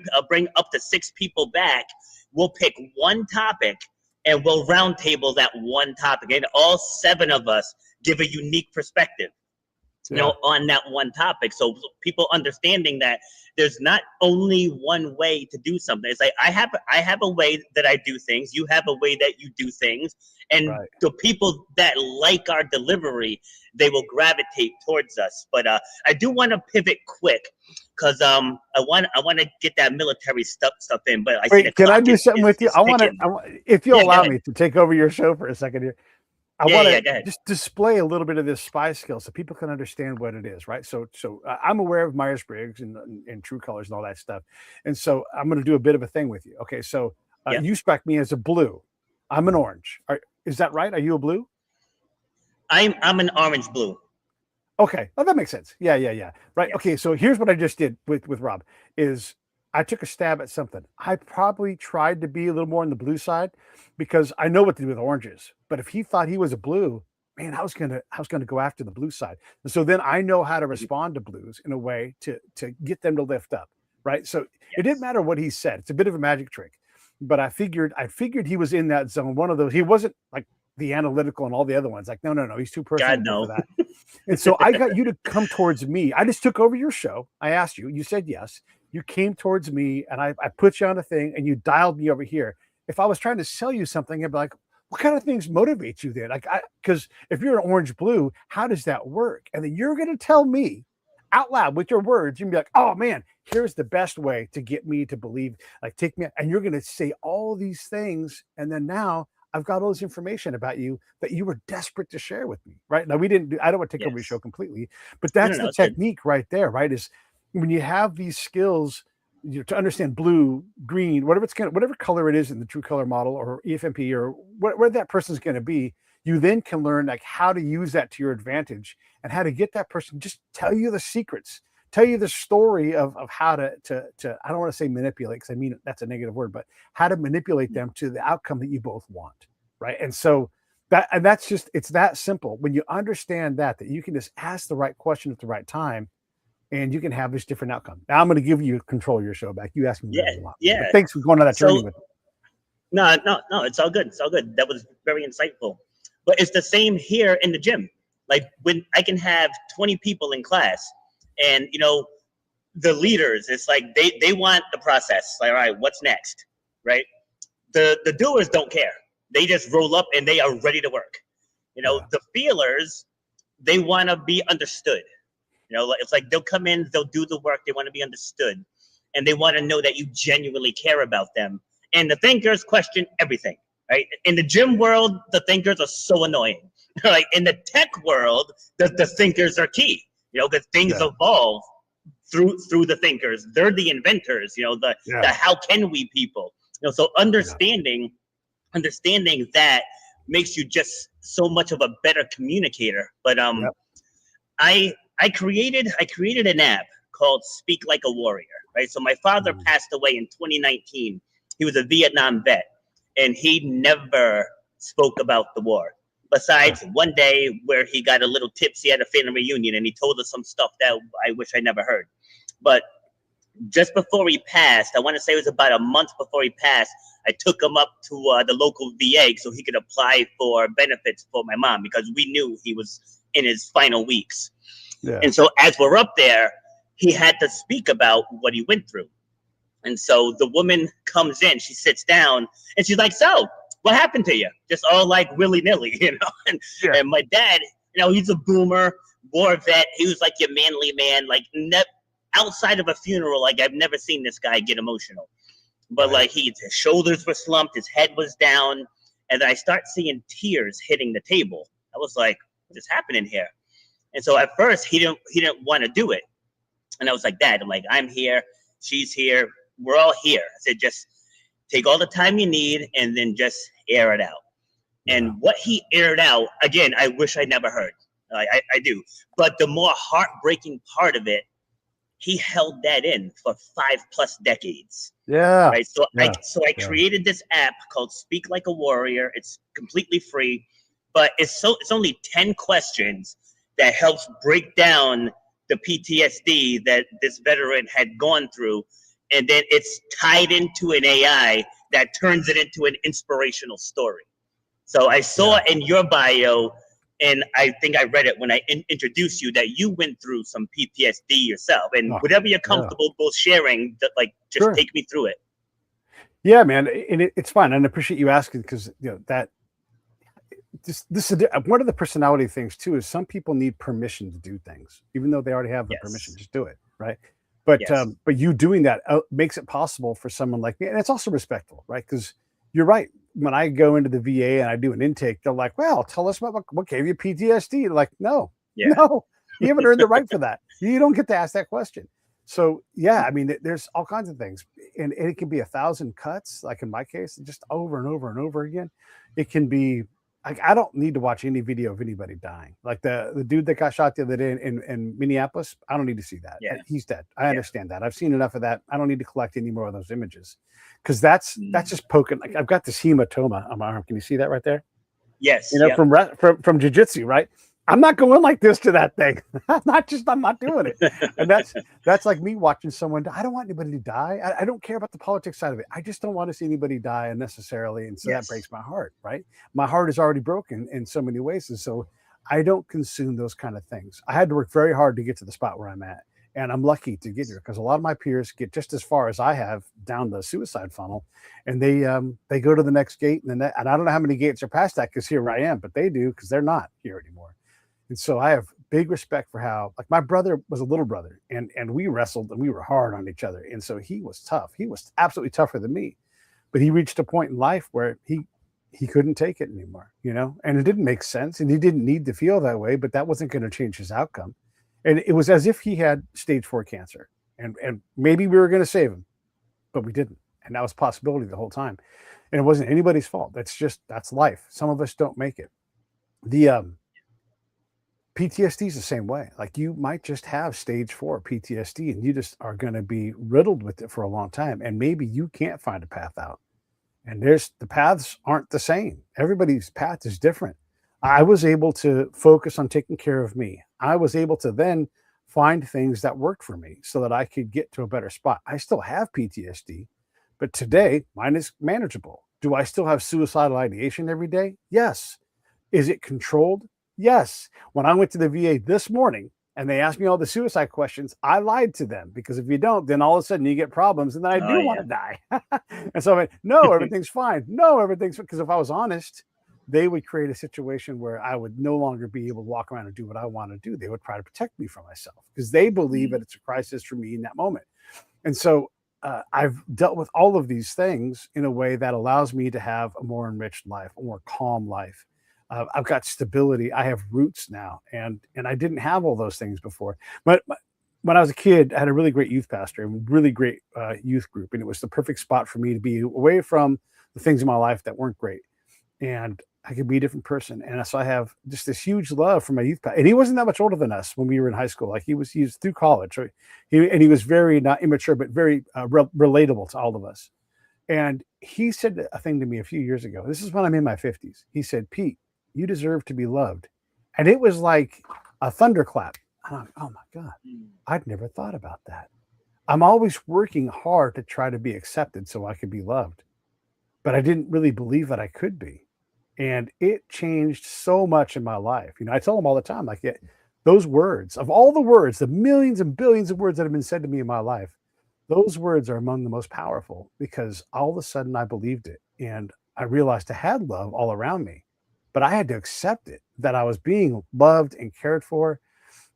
up to 6 people back. We'll pick one topic and we'll roundtable that one topic, and all 7 of us give a unique perspective, on that one topic. So people understanding that there's not only one way to do something. It's like I have a way that I do things. You have a way that you do things, and the people that like our delivery, they will gravitate towards us. But I do want to pivot quick because I want to get that military stuff in. But
can I do something with you? I want to, if you'll allow me to take over your show for a second here. I want to just display a little bit of this spy skill so people can understand what it is, right? So I'm aware of Myers-Briggs and True Colors and all that stuff. And so I'm going to do a bit of a thing with you. Okay, so you struck me as a blue. I'm an orange. Is that right? Are you a blue?
I'm an orange blue.
Okay, well, that makes sense. Yeah. Right. Yeah. Okay, so here's what I just did with Rob is I took a stab at something. I probably tried to be a little more on the blue side because I know what to do with oranges. But if he thought he was a blue, man, I was gonna go after the blue side. And so then I know how to respond to blues in a way to get them to lift up. right? So it didn't matter what he said. It's a bit of a magic trick, but I figured he was in that zone. One of those. He wasn't like the analytical and all the other ones. Like, no, he's too
God,
personable
no.
for that. And so I got you to come towards me. I just took over your show. I asked you. You said yes. You came towards me, and I put you on a thing, and you dialed me over here. If I was trying to sell you something, I'd be like, what kind of things motivate you then? Like, because if you're an orange blue, how does that work? And then you're going to tell me out loud with your words. You'll be like, oh man, here's the best way to get me to believe, like, take me. And you're going to say all these things. And then now I've got all this information about you that you were desperate to share with me. Right now, I don't want to take over your show completely, but that's the technique right there, right? Is when you have these skills, to understand blue, green, whatever color it is in the true color model or EFMP or where that person's going to be, you then can learn like how to use that to your advantage and how to get that person just tell you the secrets, tell you the story of how to I don't want to say manipulate, because I mean that's a negative word, but how to manipulate them to the outcome that you both want, right? And so it's that simple. When you understand that you can just ask the right question at the right time, and you can have this different outcome. Now I'm going to give you control of your show back. You asked me a lot.
Yeah.
But thanks for going on that journey with me.
No, it's all good. It's all good. That was very insightful. But it's the same here in the gym. Like when I can have 20 people in class, and the leaders, it's like they want the process. Like, all right, what's next? Right? The doers don't care. They just roll up and they are ready to work. The feelers, they want to be understood. It's like they'll come in, they'll do the work, they want to be understood, and they want to know that you genuinely care about them. And the thinkers question everything, right? In the gym world, the thinkers are so annoying. Like in the tech world, the thinkers are key, because things evolve through the thinkers. They're the inventors, the how can we people. So understanding that makes you just so much of a better communicator. But I created an app called Speak Like a Warrior, right? So my father passed away in 2019. He was a Vietnam vet, and he never spoke about the war. Besides one day where he got a little tipsy at a family reunion, and he told us some stuff that I wish I never heard. But just before he passed, I want to say it was about a month before he passed, I took him up to the local VA so he could apply for benefits for my mom, because we knew he was in his final weeks. Yeah. And so as we're up there, he had to speak about what he went through. And so the woman comes in, she sits down, and she's like, so what happened to you? Just all like willy-nilly, And my dad, he's a boomer, war vet. He was like your manly man, like outside of a funeral, like I've never seen this guy get emotional. But like his shoulders were slumped, his head was down, and I start seeing tears hitting the table. I was like, what is happening here? And so at first he didn't want to do it. And I was like, Dad, I'm here, she's here, we're all here. I said, just take all the time you need and then just air it out. And what he aired out, again, I wish I never heard. I do. But the more heartbreaking part of it, he held that in for 5+ decades. Yeah. Right. So I created this app called Speak Like a Warrior. It's completely free, but it's only 10 questions that helps break down the PTSD that this veteran had gone through. And then it's tied into an AI that turns it into an inspirational story. So I saw in your bio, and I think I read it when I introduced you, that you went through some PTSD yourself. And whatever you're comfortable both sharing, just take me through it.
Yeah, man. And it's fine. And I appreciate you asking, because this is one of the personality things too, is some people need permission to do things, even though they already have the permission. Just do it, right? But but you doing that makes it possible for someone like me, and it's also respectful, right? Because you're right. When I go into the VA and I do an intake, they're like, "Well, tell us about what gave you PTSD." They're like, no, you haven't earned the right for that. You don't get to ask that question. So I mean, there's all kinds of things, and it can be 1,000 cuts, like in my case, just over and over and over again. It can be. I don't need to watch any video of anybody dying. Like the dude that got shot the other day in Minneapolis, I don't need to see that. Yeah. He's dead. I understand that. I've seen enough of that. I don't need to collect any more of those images, because that's just poking. Like I've got this hematoma on my arm. Can you see that right there?
Yes.
From jiu-jitsu, right? I'm not going like this to that thing. I'm not doing it. And that's like me watching someone die. I don't want anybody to die. I don't care about the politics side of it. I just don't want to see anybody die unnecessarily. And so that breaks my heart, right? My heart is already broken in so many ways. And so I don't consume those kind of things. I had to work very hard to get to the spot where I'm at. And I'm lucky to get here because a lot of my peers get just as far as I have down the suicide funnel, and they go to the next gate, and I don't know how many gates are past that because here I am, but they do because they're not here anymore. And so I have big respect for how, like, my brother was a little brother, and we wrestled and we were hard on each other, and so he was tough. He was absolutely tougher than me, but he reached a point in life where he couldn't take it anymore, and it didn't make sense, and he didn't need to feel that way, but that wasn't going to change his outcome. And it was as if he had stage 4 cancer, and maybe we were going to save him, but we didn't. And that was a possibility the whole time. And it wasn't anybody's fault. That's life. Some of us don't make it. The PTSD is the same way. Like, you might just have stage 4 PTSD, and you just are going to be riddled with it for a long time. And maybe you can't find a path out. And the paths aren't the same. Everybody's path is different. I was able to focus on taking care of me. I was able to then find things that worked for me so that I could get to a better spot. I still have PTSD, but today mine is manageable. Do I still have suicidal ideation every day? Yes. Is it controlled? Yes. When I went to the VA this morning and they asked me all the suicide questions, I lied to them, because if you don't, then all of a sudden you get problems, and then I do want to die. And so I went, no, everything's fine. No, everything's, because if I was honest, they would create a situation where I would no longer be able to walk around and do what I want to do. They would try to protect me from myself because they believe that it's a crisis for me in that moment. And so I've dealt with all of these things in a way that allows me to have a more enriched life, a more calm life. I've got stability. I have roots now, and I didn't have all those things before. But when I was a kid, I had a really great youth pastor, a really great youth group, and it was the perfect spot for me to be away from the things in my life that weren't great. And I could be a different person. And so I have just this huge love for my youth pastor. And he wasn't that much older than us when we were in high school. Like, he was through college. Right? He was very, not immature, but very relatable to all of us. And he said a thing to me a few years ago. This is when I'm in my 50s. He said, "Pete, you deserve to be loved." And it was like a thunderclap. And I'm like, oh my God, I'd never thought about that. I'm always working hard to try to be accepted so I could be loved. But I didn't really believe that I could be. And it changed so much in my life. I tell them all the time, like, those words, of all the words, the millions and billions of words that have been said to me in my life, those words are among the most powerful, because all of a sudden I believed it. And I realized I had love all around me, but I had to accept it, that I was being loved and cared for,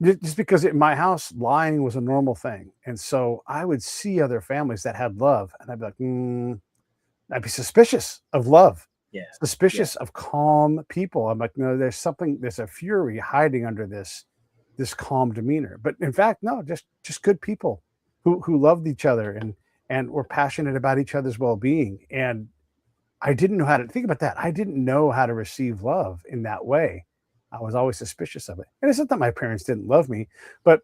just because in my house, lying was a normal thing. And so I would see other families that had love, and I'd be like, I'd be suspicious of love. Suspicious of calm people. I'm like, no, there's a fury hiding under this calm demeanor. But in fact, no, just good people who loved each other and were passionate about each other's well-being. And I didn't know how to think about that. I didn't know how to receive love in that way. I was always suspicious of it. And it's not that my parents didn't love me, but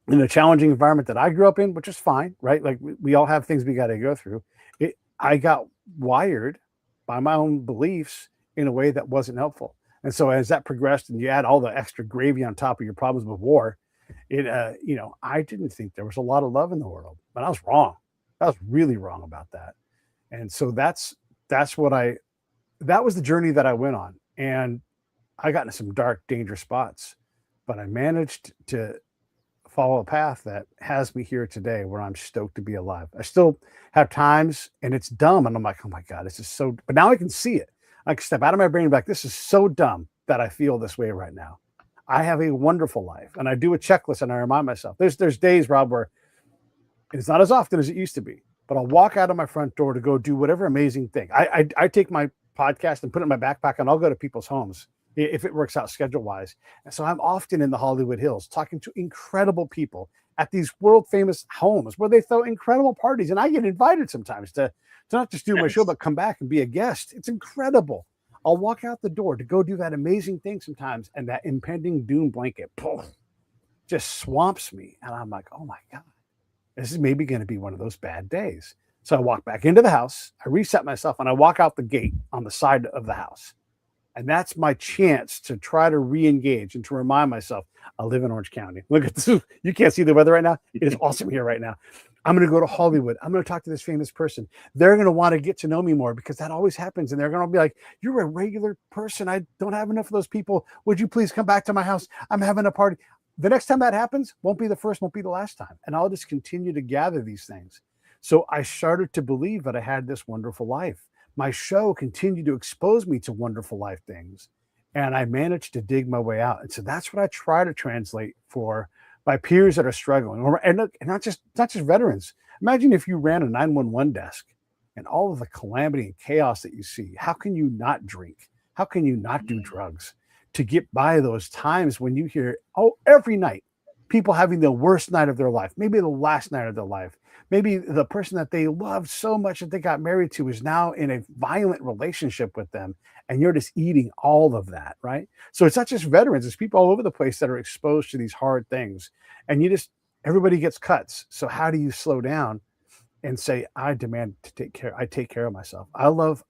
in a challenging environment that I grew up in, which is fine, right? Like, we all have things we got to go through. I got wired by my own beliefs in a way that wasn't helpful. And so as that progressed, and you add all the extra gravy on top of your problems with war, I didn't think there was a lot of love in the world, but I was wrong. I was really wrong about that. And so that was the journey that I went on. And I got into some dark, dangerous spots, but I managed to follow a path that has me here today, where I'm stoked to be alive. I still have times, and it's dumb, and I'm like, oh my God, this is so, but now I can see it. I can step out of my brain and be like, this is so dumb that I feel this way right now. I have a wonderful life, and I do a checklist, and I remind myself, there's days, Rob, where it's not as often as it used to be, but I'll walk out of my front door to go do whatever amazing thing. I take my podcast and put it in my backpack, and I'll go to people's homes if it works out schedule-wise. And so I'm often in the Hollywood Hills talking to incredible people at these world-famous homes where they throw incredible parties. And I get invited sometimes to not just do my show, but come back and be a guest. It's incredible. I'll walk out the door to go do that amazing thing sometimes, and that impending doom blanket just swamps me. And I'm like, oh my God, this is maybe going to be one of those bad days. So I walk back into the house, I reset myself, and I walk out the gate on the side of the house. And that's my chance to try to re-engage and to remind myself, I live in Orange County. Look at this. You can't see the weather right now. It is awesome here right now. I'm going to go to Hollywood. I'm going to talk to this famous person. They're going to want to get to know me more because that always happens. And they're going to be like, you're a regular person. I don't have enough of those people. Would you please come back to my house? I'm having a party. The next time that happens, won't be the first, won't be the last time. And I'll just continue to gather these things. So I started to believe that I had this wonderful life. My show continued to expose me to wonderful life things. And I managed to dig my way out. And so that's what I try to translate for my peers that are struggling, and not just veterans. Imagine if you ran a 911 desk and all of the calamity and chaos that you see. How can you not drink? How can you not do drugs to get by those times when you hear, every night, people having the worst night of their life, maybe the last night of their life, maybe the person that they loved so much that they got married to is now in a violent relationship with them, and you're just eating all of that, right? So it's not just veterans, it's people all over the place that are exposed to these hard things, and everybody gets cuts. So how do you slow down and say, I demand to take care of myself.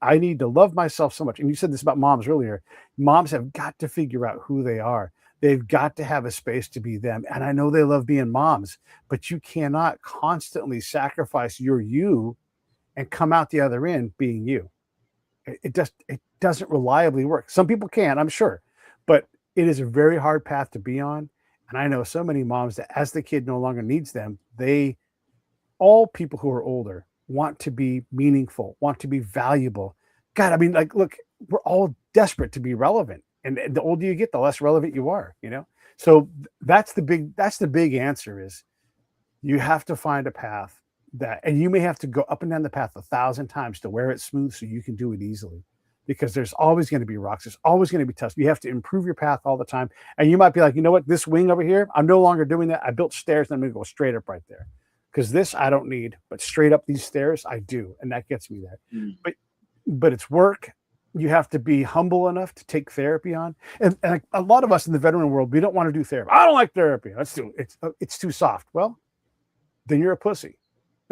I need to love myself so much. And you said this about moms earlier. Moms have got to figure out who they are. They've got to have a space to be them. And I know they love being moms, but you cannot constantly sacrifice your you and come out the other end being you. It doesn't reliably work. Some people can, I'm sure, but it is a very hard path to be on. And I know so many moms that as the kid no longer needs them, all people who are older want to be meaningful, want to be valuable. God, I mean, look, we're all desperate to be relevant. And the older you get, the less relevant you are, So that's the big answer is you have to find a path and you may have to go up and down the path 1,000 times to wear it smooth so you can do it easily, because there's always going to be rocks. There's always going to be tough. You have to improve your path all the time. And you might be like, you know what, this wing over here, I'm no longer doing that. I built stairs and I'm going to go straight up right there. Because this I don't need, but straight up these stairs I do, and that gets me there. But it's work. You have to be humble enough to take therapy on, and a lot of us in the veteran world, we don't want to do therapy. I don't like therapy. It's too soft. Well, then you're a pussy.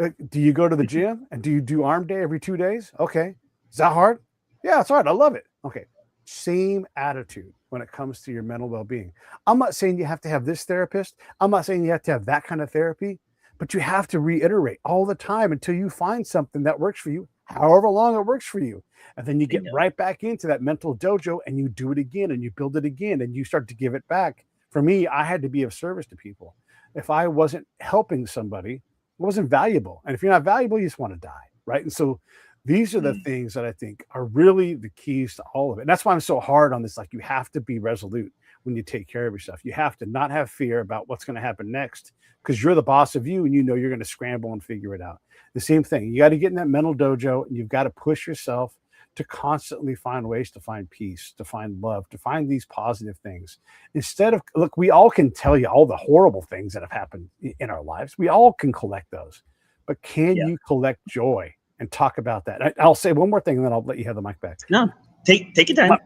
Do you go to the gym and do you do arm day every 2 days? Okay, is that hard? Yeah, it's hard. I love it. Okay, same attitude when it comes to your mental well-being. I'm not saying you have to have this therapist. I'm not saying you have to have that kind of therapy. But you have to reiterate all the time until you find something that works for you, however long it works for you. And then you get right back into that mental dojo and you do it again and you build it again and you start to give it back. For me, I had to be of service to people. If I wasn't helping somebody, it wasn't valuable. And if you're not valuable, you just want to die, right? And so these are the things that I think are really the keys to all of it. And that's why I'm so hard on this. Like, you have to be resolute when you take care of yourself. You have to not have fear about what's going to happen next, because you're the boss of you and you know you're going to scramble and figure it out. The same thing. You got to get in that mental dojo and you've got to push yourself to constantly find ways to find peace, to find love, to find these positive things. Instead of, look, we all can tell you all the horrible things that have happened in our lives. We all can collect those. But can you collect joy and talk about that? I'll say one more thing and then I'll let you have the mic back.
No, take your time.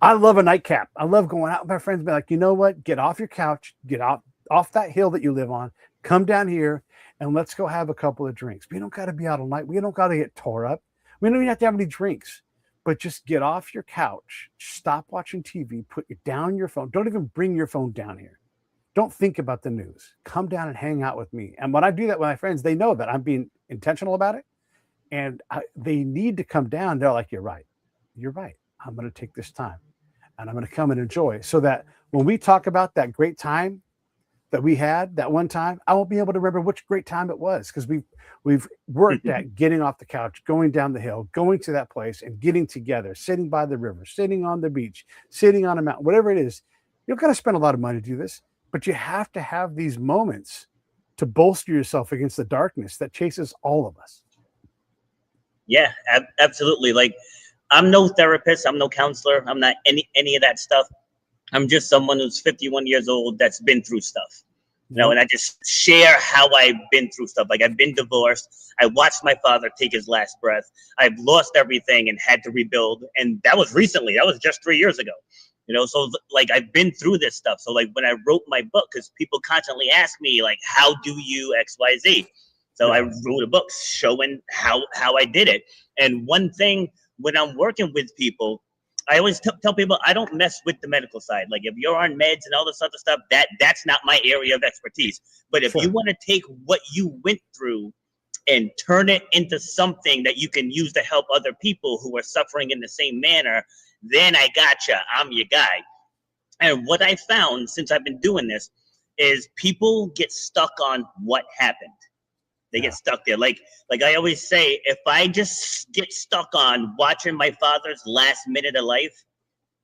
I love a nightcap. I love going out with my friends and be like, you know what? Get off your couch, get off that hill that you live on, come down here and let's go have a couple of drinks. We don't got to be out all night. We don't got to get tore up. We don't even have to have any drinks, but just get off your couch, stop watching TV, put down your phone. Don't even bring your phone down here. Don't think about the news. Come down and hang out with me. And when I do that with my friends, they know that I'm being intentional about it. And they need to come down. They're like, you're right. You're right. I'm going to take this time and I'm going to come and enjoy, so that when we talk about that great time that we had that one time, I won't be able to remember which great time it was, because we've worked at getting off the couch, going down the hill, going to that place and getting together, sitting by the river, sitting on the beach, sitting on a mountain, whatever it is. You don't got to spend a lot of money to do this, but you have to have these moments to bolster yourself against the darkness that chases all of us.
Yeah, absolutely. Like, I'm no therapist. I'm no counselor. I'm not any of that stuff. I'm just someone who's 51 years old that's been through stuff, and I just share how I've been through stuff. Like, I've been divorced. I watched my father take his last breath. I've lost everything and had to rebuild. And that was recently. That was just 3 years ago. So like, I've been through this stuff. So like, when I wrote my book, because people constantly ask me, like, how do you XYZ? So I wrote a book showing how I did it. And one thing when I'm working with people, I always tell people I don't mess with the medical side. Like if you're on meds and all this other stuff, that's not my area of expertise. But if you want to take what you went through and turn it into something that you can use to help other people who are suffering in the same manner, then I gotcha. I'm your guy. And what I found since I've been doing this is people get stuck on what happened. They get stuck there. Like I always say, if I just get stuck on watching my father's last minute of life,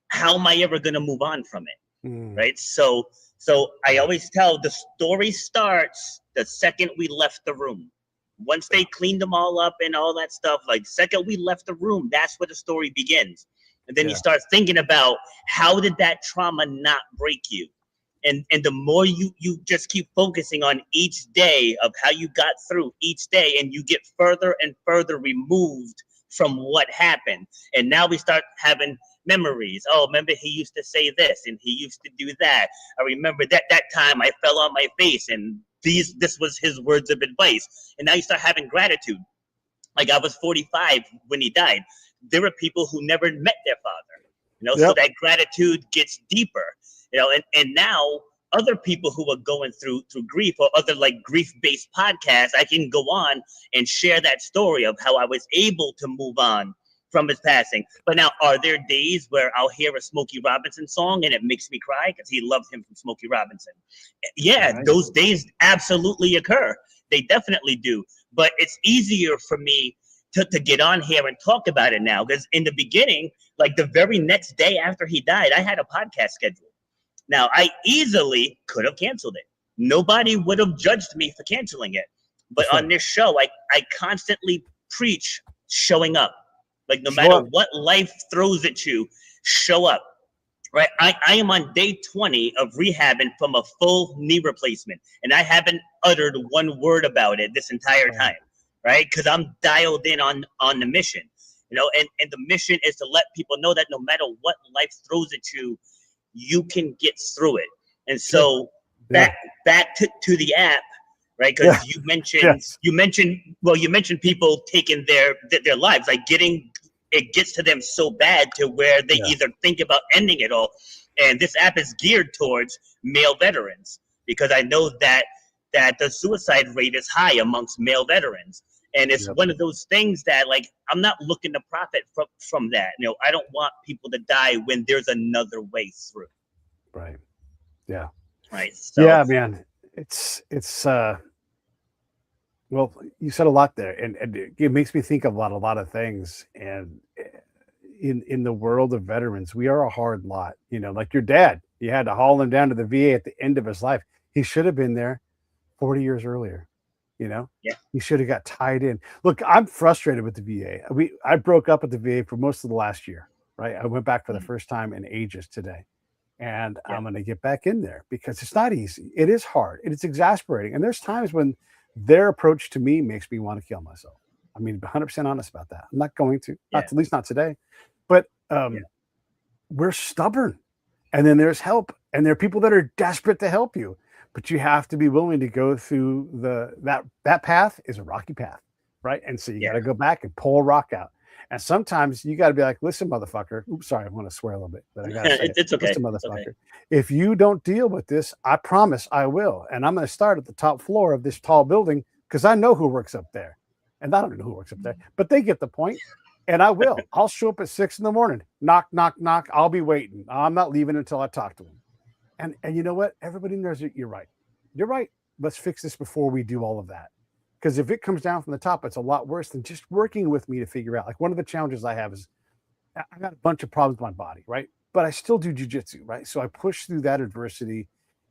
how am I ever going to move on from it? Right. So I always tell the story starts the second we left the room. Once they cleaned them all up and all that stuff, like second we left the room, that's where the story begins. And then you start thinking about how did that trauma not break you? And the more you just keep focusing on each day of how you got through each day, and you get further and further removed from what happened. And now we start having memories. Oh, remember he used to say this and he used to do that. I remember that time I fell on my face and this was his words of advice. And now you start having gratitude. Like I was 45 when he died. There were people who never met their father, so that gratitude gets deeper. And now other people who are going through grief or other like grief-based podcasts, I can go on and share that story of how I was able to move on from his passing. But now, are there days where I'll hear a Smokey Robinson song and it makes me cry because he loved him from Smokey Robinson? Yeah, those days absolutely occur. They definitely do. But it's easier for me to get on here and talk about it now, because in the beginning, like the very next day after he died, I had a podcast scheduled. Now, I easily could have canceled it. Nobody would have judged me for canceling it. But on this show, I constantly preach showing up. Like no matter what life throws at you, show up. Right? I am on day 20 of rehabbing from a full knee replacement. And I haven't uttered one word about it this entire time. Right? Because I'm dialed in on the mission. And the mission is to let people know that no matter what life throws at you, you can get through it. And so back to the app, right? Because you mentioned people taking their lives, like it gets to them so bad to where they either think about ending it all. And this app is geared towards male veterans, because I know that the suicide rate is high amongst male veterans. And it's one of those things that, like, I'm not looking to profit from that. I don't want people to die when there's another way through.
Right. Yeah.
Right. So,
yeah, man. It's well, you said a lot there, and it makes me think of a lot of things. And in the world of veterans, we are a hard lot. Like your dad, you had to haul him down to the VA at the end of his life. He should have been there 40 years earlier. He should have got tied in. Look, I'm frustrated with the VA. I broke up with the VA for most of the last year, right? I went back for the first time in ages today, and I'm going to get back in there because it's not easy. It is hard. It's exasperating. And there's times when their approach to me makes me want to kill myself. I mean, 100% honest about that. I'm not going to, at least not today, but we're stubborn. And then there's help, and there are people that are desperate to help you. But you have to be willing to go through that path is a rocky path, right? And so you got to go back and pull a rock out. And sometimes you got to be like, listen, motherfucker. Oops, sorry, I want to swear a little bit, but I got to say
it's okay.
Listen, motherfucker.
Okay.
If you don't deal with this, I promise I will. And I'm going to start at the top floor of this tall building because I know who works up there. And I don't know who works up there, but they get the point. And I will. I'll show up at 6 a.m. Knock, knock, knock. I'll be waiting. I'm not leaving until I talk to them. And you know what? Everybody knows that you're right. You're right. Let's fix this before we do all of that. Because if it comes down from the top, it's a lot worse than just working with me to figure out. Like one of the challenges I have is I got a bunch of problems with my body, right? But I still do jujitsu, right? So I push through that adversity.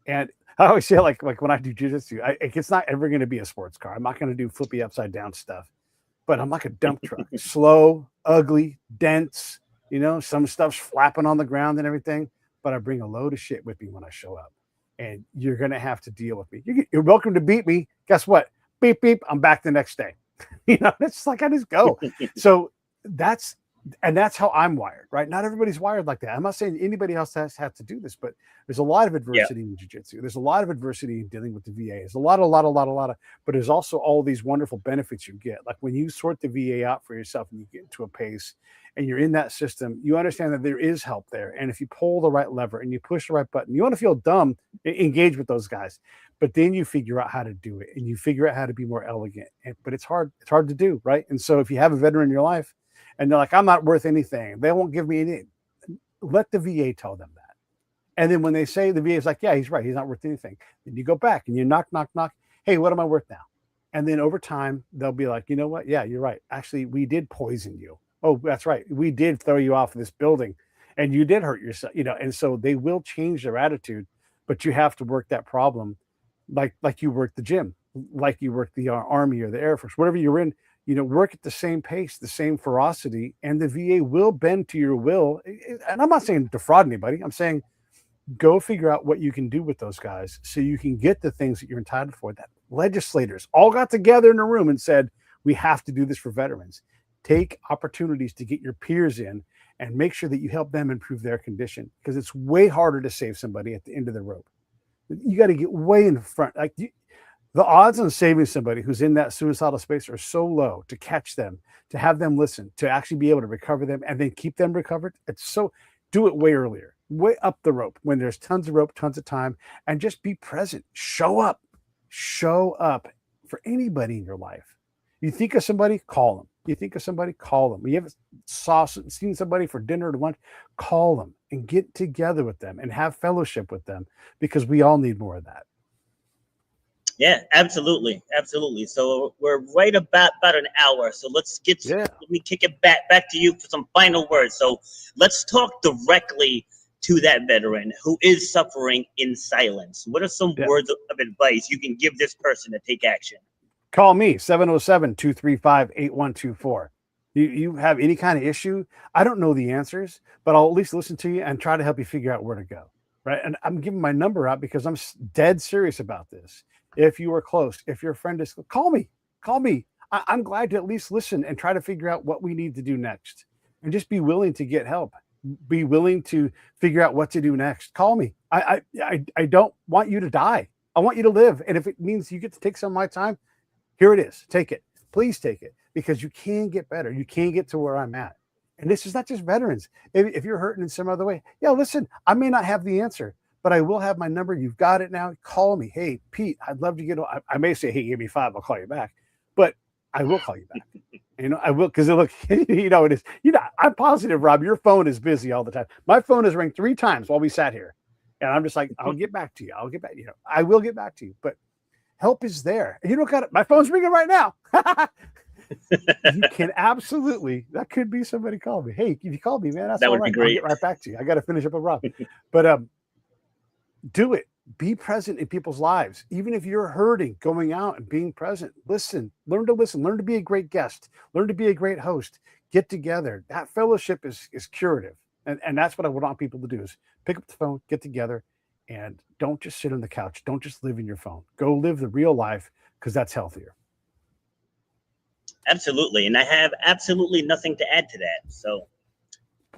And I always say, like when I do jujitsu, it's not ever going to be a sports car. I'm not going to do flippy upside down stuff. But I'm like a dump truck, slow, ugly, dense. Some stuff's flapping on the ground and everything. But I bring a load of shit with me when I show up. And you're going to have to deal with me. You're welcome to beat me. Guess what? Beep, beep. I'm back the next day. It's like I just go. So that's And that's how I'm wired, right? Not everybody's wired like that. I'm not saying anybody else has to do this, but there's a lot of
Yeah.
adversity in jiu-jitsu. There's a lot of adversity in dealing with the VA. There's a lot of, but there's also all these wonderful benefits you get. Like when you sort the VA out for yourself and you get into a pace and you're in that system, you understand that there is help there. And if you pull the right lever and you push the right button, you want to feel dumb, engage with those guys. But then you figure out how to do it and you figure out how to be more elegant. But it's hard to do, right? And so if you have a veteran in your life, and they're like, I'm not worth anything, they won't give me any. Let the VA tell them that. And then when they say, the VA is like, yeah, he's right, he's not worth anything. Then you go back and you knock. Hey, what am I worth now? And then over time, they'll be like, you know what? Yeah, you're right. Actually, we did poison you. Oh, that's right. We did throw you off of this building and you did hurt yourself, and so they will change their attitude, but you have to work that problem like you work the gym, like you work the Army or the Air Force, whatever you're in. Work at the same pace, the same ferocity, and the VA will bend to your will. And I'm not saying defraud anybody. I'm saying go figure out what you can do with those guys so you can get the things that you're entitled for. That legislators all got together in a room and said, we have to do this for veterans. Take opportunities to get your peers in and make sure that you help them improve their condition, because it's way harder to save somebody at the end of the rope. You got to get way in front. The odds on saving somebody who's in that suicidal space are so low. To catch them, to have them listen, to actually be able to recover them and then keep them recovered. Do it way earlier, way up the rope when there's tons of rope, tons of time, and just be present. Show up for anybody in your life. You think of somebody, call them. You think of somebody, call them. You haven't seen somebody for dinner or lunch, call them and get together with them and have fellowship with them, because we all need more of that.
Yeah, absolutely. So we're right about an hour. So let me kick it back to you for some final words. So let's talk directly to that veteran who is suffering in silence. What are some words of advice you can give this person to take action?
Call me, 707-235-8124. You have any kind of issue, I don't know the answers, but I'll at least listen to you and try to help you figure out where to go, right? And I'm giving my number out because I'm dead serious about this. If you are close, if your friend is, call me. I'm glad to at least listen and try to figure out what we need to do next, and just be willing to get help. Be willing to figure out what to do next. Call me. I don't want you to die. I want you to live. And if it means you get to take some of my time, here it is. Take it. Please take it, because you can get better. You can get to where I'm at. And this is not just veterans. If you're hurting in some other way, listen, I may not have the answer, but I will have my number. You've got it now. Call me. Hey, Pete, I'd love to get on. I may say, hey, give me 5. I'll call you back. But I will call you back. I will, because look, it is. I'm positive, Rob, your phone is busy all the time. My phone has rang 3 times while we sat here. And I'm just like, I'll get back to you. I will get back to you. But help is there. You don't got it. My phone's ringing right now. You can absolutely. That could be somebody called me. Hey, if you call me, man, that would be great. I'll get right back to you. I got to finish up with Rob. But do it. Be present in people's lives. Even if you're hurting, going out and being present. Listen. Learn to listen. Learn to be a great guest. Learn to be a great host. Get together. That fellowship is curative. And that's what I want people to do, is pick up the phone, get together, and don't just sit on the couch. Don't just live in your phone. Go live the real life, because that's healthier.
Absolutely. And I have absolutely nothing to add to that. So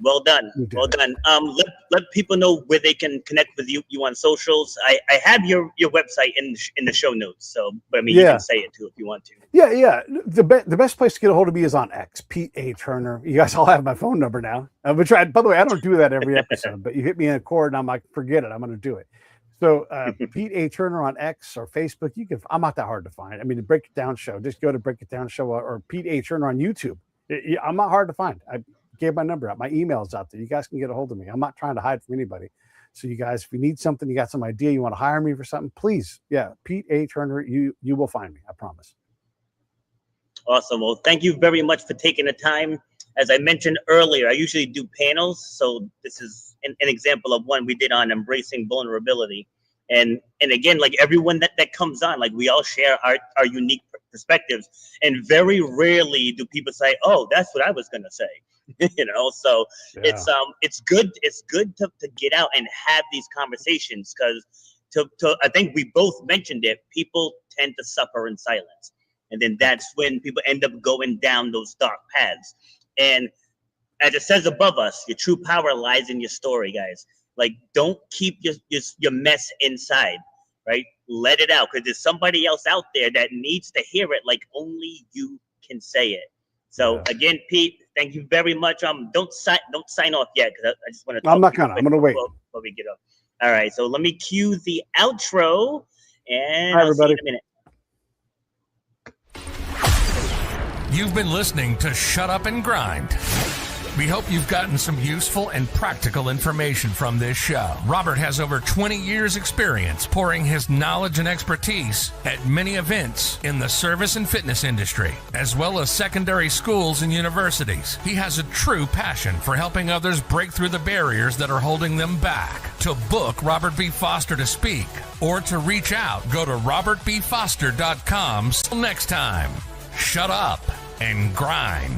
well done. Let people know where they can connect with you on socials. I have your website in the show notes. So, but you can say it too if you want to.
Yeah. The best place to get a hold of me is on X, Pete A. Turner. You guys all have my phone number now. By the way, I don't do that every episode, but you hit me in a chord and I'm like, forget it. I'm going to do it. So Pete A. Turner on X or Facebook. I'm not that hard to find. I mean, the Break It Down Show. Just go to Break It Down Show or Pete A. Turner on YouTube. I'm not hard to find. I gave my number out. My email's out there. You guys can get a hold of me. I'm not trying to hide from anybody. So you guys, if you need something, you got some idea, you want to hire me for something, please. Yeah, Pete A. Turner. You will find me. I promise.
Awesome. Well, thank you very much for taking the time. As I mentioned earlier, I usually do panels. So this is an example of one we did on embracing vulnerability. And again, like everyone that comes on, like we all share our unique perspectives. And very rarely do people say, oh, that's what I was going to say. So it's good to get out and have these conversations, because I think we both mentioned it, people tend to suffer in silence. And then that's when people end up going down those dark paths. And as it says above us, your true power lies in your story, guys. Like, don't keep your mess inside, right? Let it out, because there's somebody else out there that needs to hear it like only you can say it. So again, Pete, thank you very much. Don't sign off yet, because I just want to.
I'm not gonna. I'm gonna wait
before we get up. All right, so let me cue the outro, and
Hi,
I'll see you
everybody.
in a minute.
You've been listening to Shut Up and Grind. We hope you've gotten some useful and practical information from this show. Robert has over 20 years experience pouring his knowledge and expertise at many events in the service and fitness industry, as well as secondary schools and universities. He has a true passion for helping others break through the barriers that are holding them back. To book Robert B. Foster to speak or to reach out, go to robertbfoster.com. Till next time, shut up and grind.